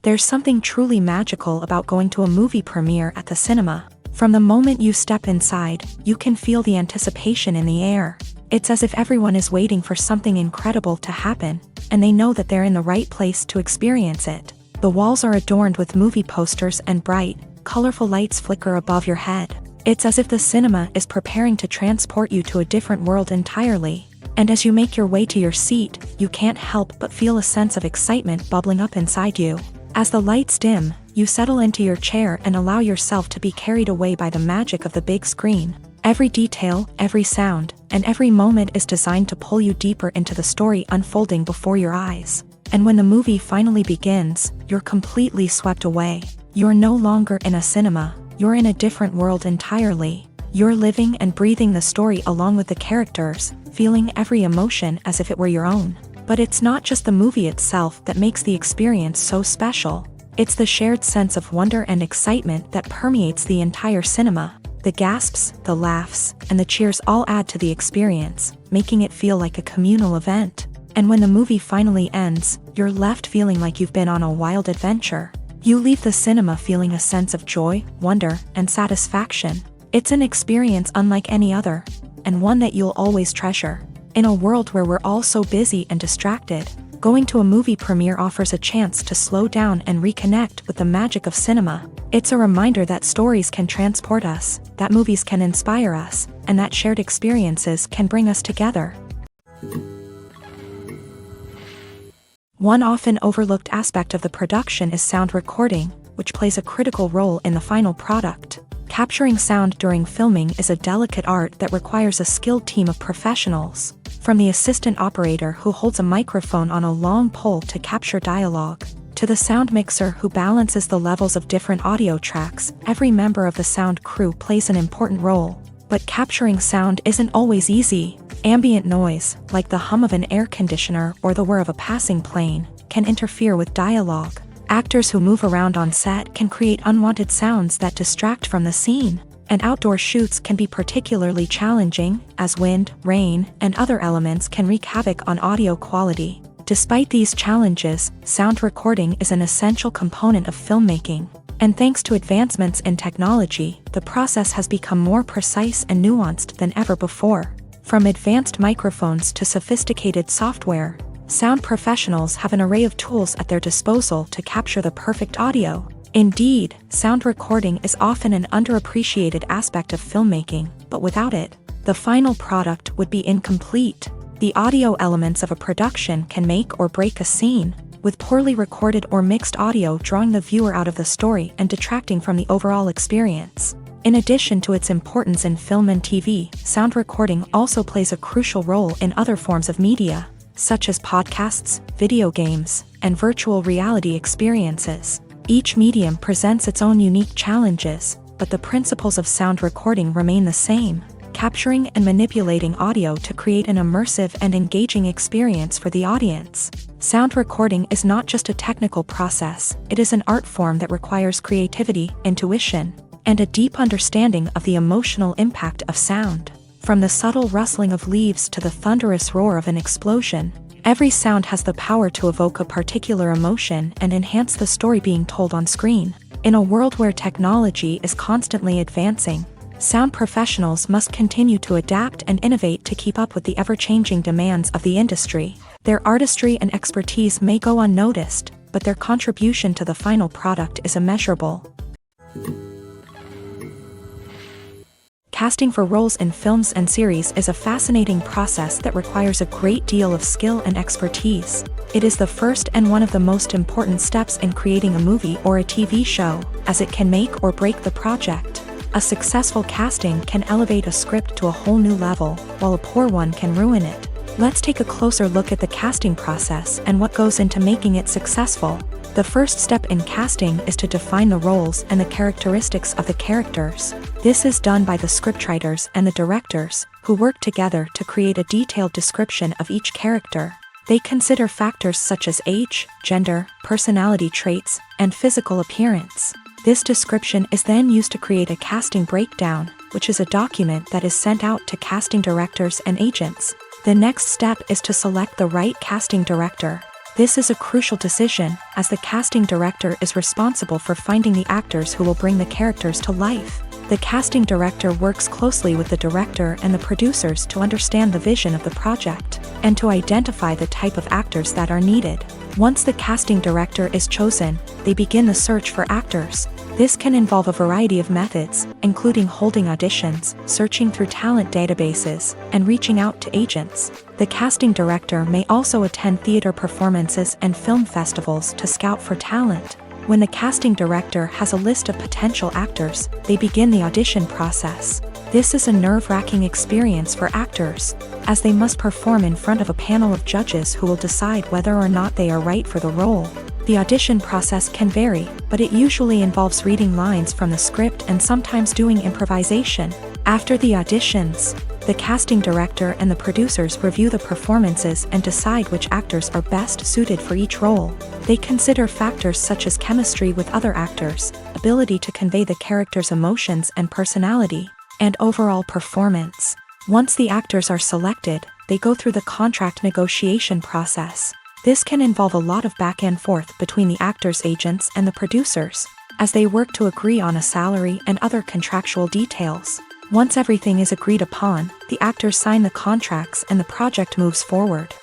There's something truly magical about going to a movie premiere at the cinema. From the moment you step inside, you can feel the anticipation in the air. It's as if everyone is waiting for something incredible to happen, and they know that they're in the right place to experience it. The walls are adorned with movie posters and bright, colorful lights flicker above your head. It's as if the cinema is preparing to transport you to a different world entirely. And as you make your way to your seat, you can't help but feel a sense of excitement bubbling up inside you. As the lights dim, you settle into your chair and allow yourself to be carried away by the magic of the big screen. Every detail, every sound, and every moment is designed to pull you deeper into the story unfolding before your eyes. And when the movie finally begins, you're completely swept away. You're no longer in a cinema, you're in a different world entirely. You're living and breathing the story along with the characters, feeling every emotion as if it were your own. But it's not just the movie itself that makes the experience so special. It's the shared sense of wonder and excitement that permeates the entire cinema. The gasps, the laughs, and the cheers all add to the experience, making it feel like a communal event. And when the movie finally ends, you're left feeling like you've been on a wild adventure. You leave the cinema feeling a sense of joy, wonder, and satisfaction. It's an experience unlike any other, and one that you'll always treasure. In a world where we're all so busy and distracted, going to a movie premiere offers a chance to slow down and reconnect with the magic of cinema. It's a reminder that stories can transport us, that movies can inspire us, and that shared experiences can bring us together. One often overlooked aspect of the production is sound recording, which plays a critical role in the final product. Capturing sound during filming is a delicate art that requires a skilled team of professionals. From the assistant operator who holds a microphone on a long pole to capture dialogue, to the sound mixer who balances the levels of different audio tracks, every member of the sound crew plays an important role. But capturing sound isn't always easy. Ambient noise, like the hum of an air conditioner or the whir of a passing plane, can interfere with dialogue. Actors who move around on set can create unwanted sounds that distract from the scene. And outdoor shoots can be particularly challenging, as wind, rain, and other elements can wreak havoc on audio quality. Despite these challenges, sound recording is an essential component of filmmaking. And thanks to advancements in technology, the process has become more precise and nuanced than ever before. From advanced microphones to sophisticated software, sound professionals have an array of tools at their disposal to capture the perfect audio. Indeed, sound recording is often an underappreciated aspect of filmmaking, but without it, the final product would be incomplete. The audio elements of a production can make or break a scene, with poorly recorded or mixed audio drawing the viewer out of the story and detracting from the overall experience. In addition to its importance in film and TV, sound recording also plays a crucial role in other forms of media, such as podcasts, video games, and virtual reality experiences. Each medium presents its own unique challenges, but the principles of sound recording remain the same, capturing and manipulating audio to create an immersive and engaging experience for the audience. Sound recording is not just a technical process, it is an art form that requires creativity, intuition, and a deep understanding of the emotional impact of sound. From the subtle rustling of leaves to the thunderous roar of an explosion, every sound has the power to evoke a particular emotion and enhance the story being told on screen. In a world where technology is constantly advancing, sound professionals must continue to adapt and innovate to keep up with the ever-changing demands of the industry. Their artistry and expertise may go unnoticed, but their contribution to the final product is immeasurable. Casting for roles in films and series is a fascinating process that requires a great deal of skill and expertise. It is the first and one of the most important steps in creating a movie or a TV show, as it can make or break the project. A successful casting can elevate a script to a whole new level, while a poor one can ruin it. Let's take a closer look at the casting process and what goes into making it successful. The first step in casting is to define the roles and the characteristics of the characters. This is done by the scriptwriters and the directors, who work together to create a detailed description of each character. They consider factors such as age, gender, personality traits, and physical appearance. This description is then used to create a casting breakdown, which is a document that is sent out to casting directors and agents. The next step is to select the right casting director. This is a crucial decision, as the casting director is responsible for finding the actors who will bring the characters to life. The casting director works closely with the director and the producers to understand the vision of the project, and to identify the type of actors that are needed. Once the casting director is chosen, they begin the search for actors. This can involve a variety of methods, including holding auditions, searching through talent databases, and reaching out to agents. The casting director may also attend theater performances and film festivals to scout for talent. When the casting director has a list of potential actors, they begin the audition process. This is a nerve-wracking experience for actors, as they must perform in front of a panel of judges who will decide whether or not they are right for the role. The audition process can vary, but it usually involves reading lines from the script and sometimes doing improvisation. After the auditions, the casting director and the producers review the performances and decide which actors are best suited for each role. They consider factors such as chemistry with other actors, ability to convey the character's emotions and personality, and overall performance. Once the actors are selected, they go through the contract negotiation process. This can involve a lot of back and forth between the actors' agents and the producers, as they work to agree on a salary and other contractual details. Once everything is agreed upon, the actors sign the contracts and the project moves forward.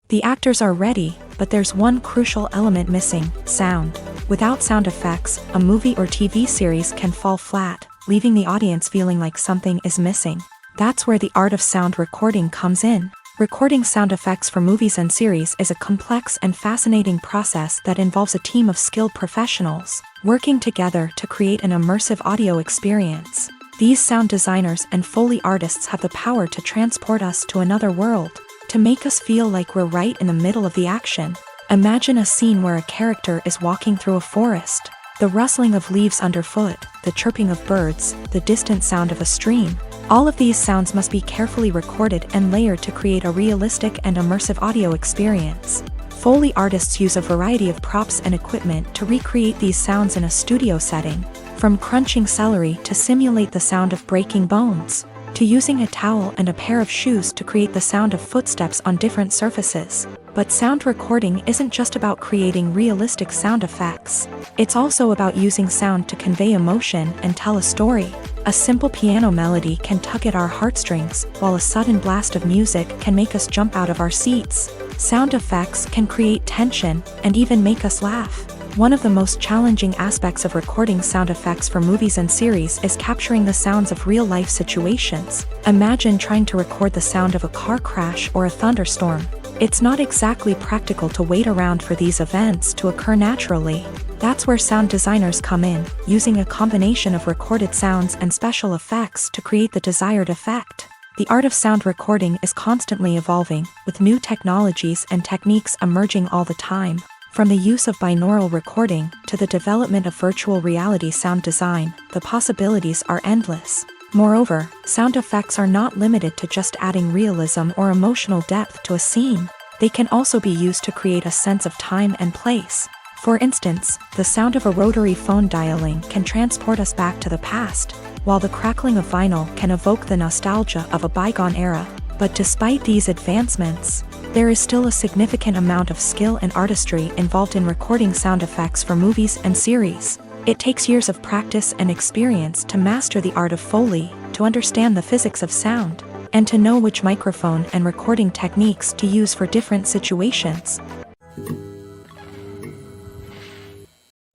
The actors are ready, but there's one crucial element missing: sound. Without sound effects, a movie or TV series can fall flat, leaving the audience feeling like something is missing. That's where the art of sound recording comes in. Recording sound effects for movies and series is a complex and fascinating process that involves a team of skilled professionals working together to create an immersive audio experience. These sound designers and Foley artists have the power to transport us to another world, to make us feel like we're right in the middle of the action. Imagine a scene where a character is walking through a forest. The rustling of leaves underfoot, the chirping of birds, the distant sound of a stream. All of these sounds must be carefully recorded and layered to create a realistic and immersive audio experience. Foley artists use a variety of props and equipment to recreate these sounds in a studio setting, from crunching celery to simulate the sound of breaking bones, to using a towel and a pair of shoes to create the sound of footsteps on different surfaces. But sound recording isn't just about creating realistic sound effects. It's also about using sound to convey emotion and tell a story. A simple piano melody can tug at our heartstrings, while a sudden blast of music can make us jump out of our seats. Sound effects can create tension and even make us laugh. One of the most challenging aspects of recording sound effects for movies and series is capturing the sounds of real-life situations. Imagine trying to record the sound of a car crash or a thunderstorm. It's not exactly practical to wait around for these events to occur naturally. That's where sound designers come in, using a combination of recorded sounds and special effects to create the desired effect. The art of sound recording is constantly evolving, with new technologies and techniques emerging all the time. From the use of binaural recording to the development of virtual reality sound design, the possibilities are endless. Moreover, sound effects are not limited to just adding realism or emotional depth to a scene. They can also be used to create a sense of time and place. For instance, the sound of a rotary phone dialing can transport us back to the past, while the crackling of vinyl can evoke the nostalgia of a bygone era. But despite these advancements, there is still a significant amount of skill and artistry involved in recording sound effects for movies and series. It takes years of practice and experience to master the art of Foley, to understand the physics of sound, and to know which microphone and recording techniques to use for different situations.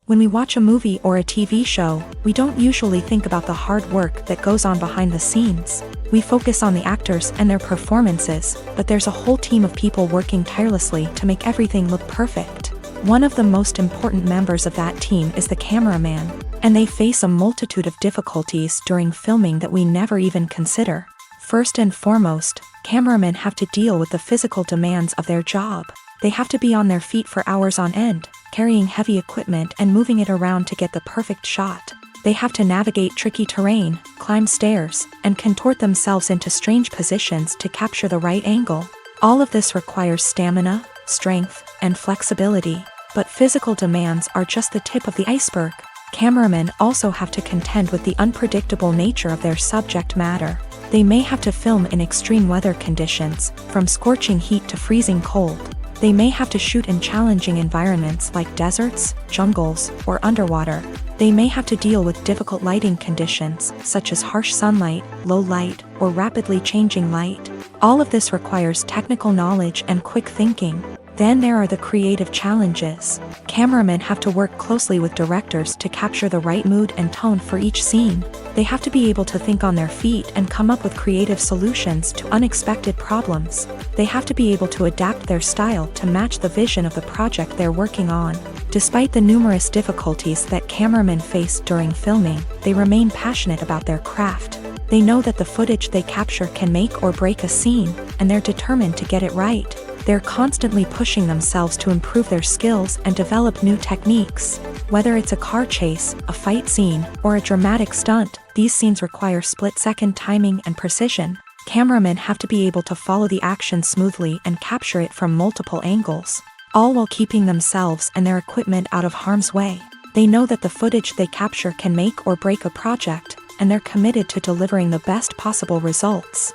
When we watch a movie or a TV show, we don't usually think about the hard work that goes on behind the scenes. We focus on the actors and their performances, but there's a whole team of people working tirelessly to make everything look perfect. One of the most important members of that team is the cameraman, and they face a multitude of difficulties during filming that we never even consider. First and foremost, cameramen have to deal with the physical demands of their job. They have to be on their feet for hours on end, carrying heavy equipment and moving it around to get the perfect shot. They have to navigate tricky terrain, climb stairs, and contort themselves into strange positions to capture the right angle. All of this requires stamina, strength, and flexibility. But physical demands are just the tip of the iceberg. Cameramen also have to contend with the unpredictable nature of their subject matter. They may have to film in extreme weather conditions, from scorching heat to freezing cold. They may have to shoot in challenging environments like deserts, jungles, or underwater. They may have to deal with difficult lighting conditions, such as harsh sunlight, low light, or rapidly changing light. All of this requires technical knowledge and quick thinking. Then there are the creative challenges. Cameramen have to work closely with directors to capture the right mood and tone for each scene. They have to be able to think on their feet and come up with creative solutions to unexpected problems. They have to be able to adapt their style to match the vision of the project they're working on. Despite the numerous difficulties that cameramen face during filming, they remain passionate about their craft. They know that the footage they capture can make or break a scene, and they're determined to get it right. They're constantly pushing themselves to improve their skills and develop new techniques. Whether it's a car chase, a fight scene, or a dramatic stunt, these scenes require split-second timing and precision. Cameramen have to be able to follow the action smoothly and capture it from multiple angles, all while keeping themselves and their equipment out of harm's way. They know that the footage they capture can make or break a project, and they're committed to delivering the best possible results.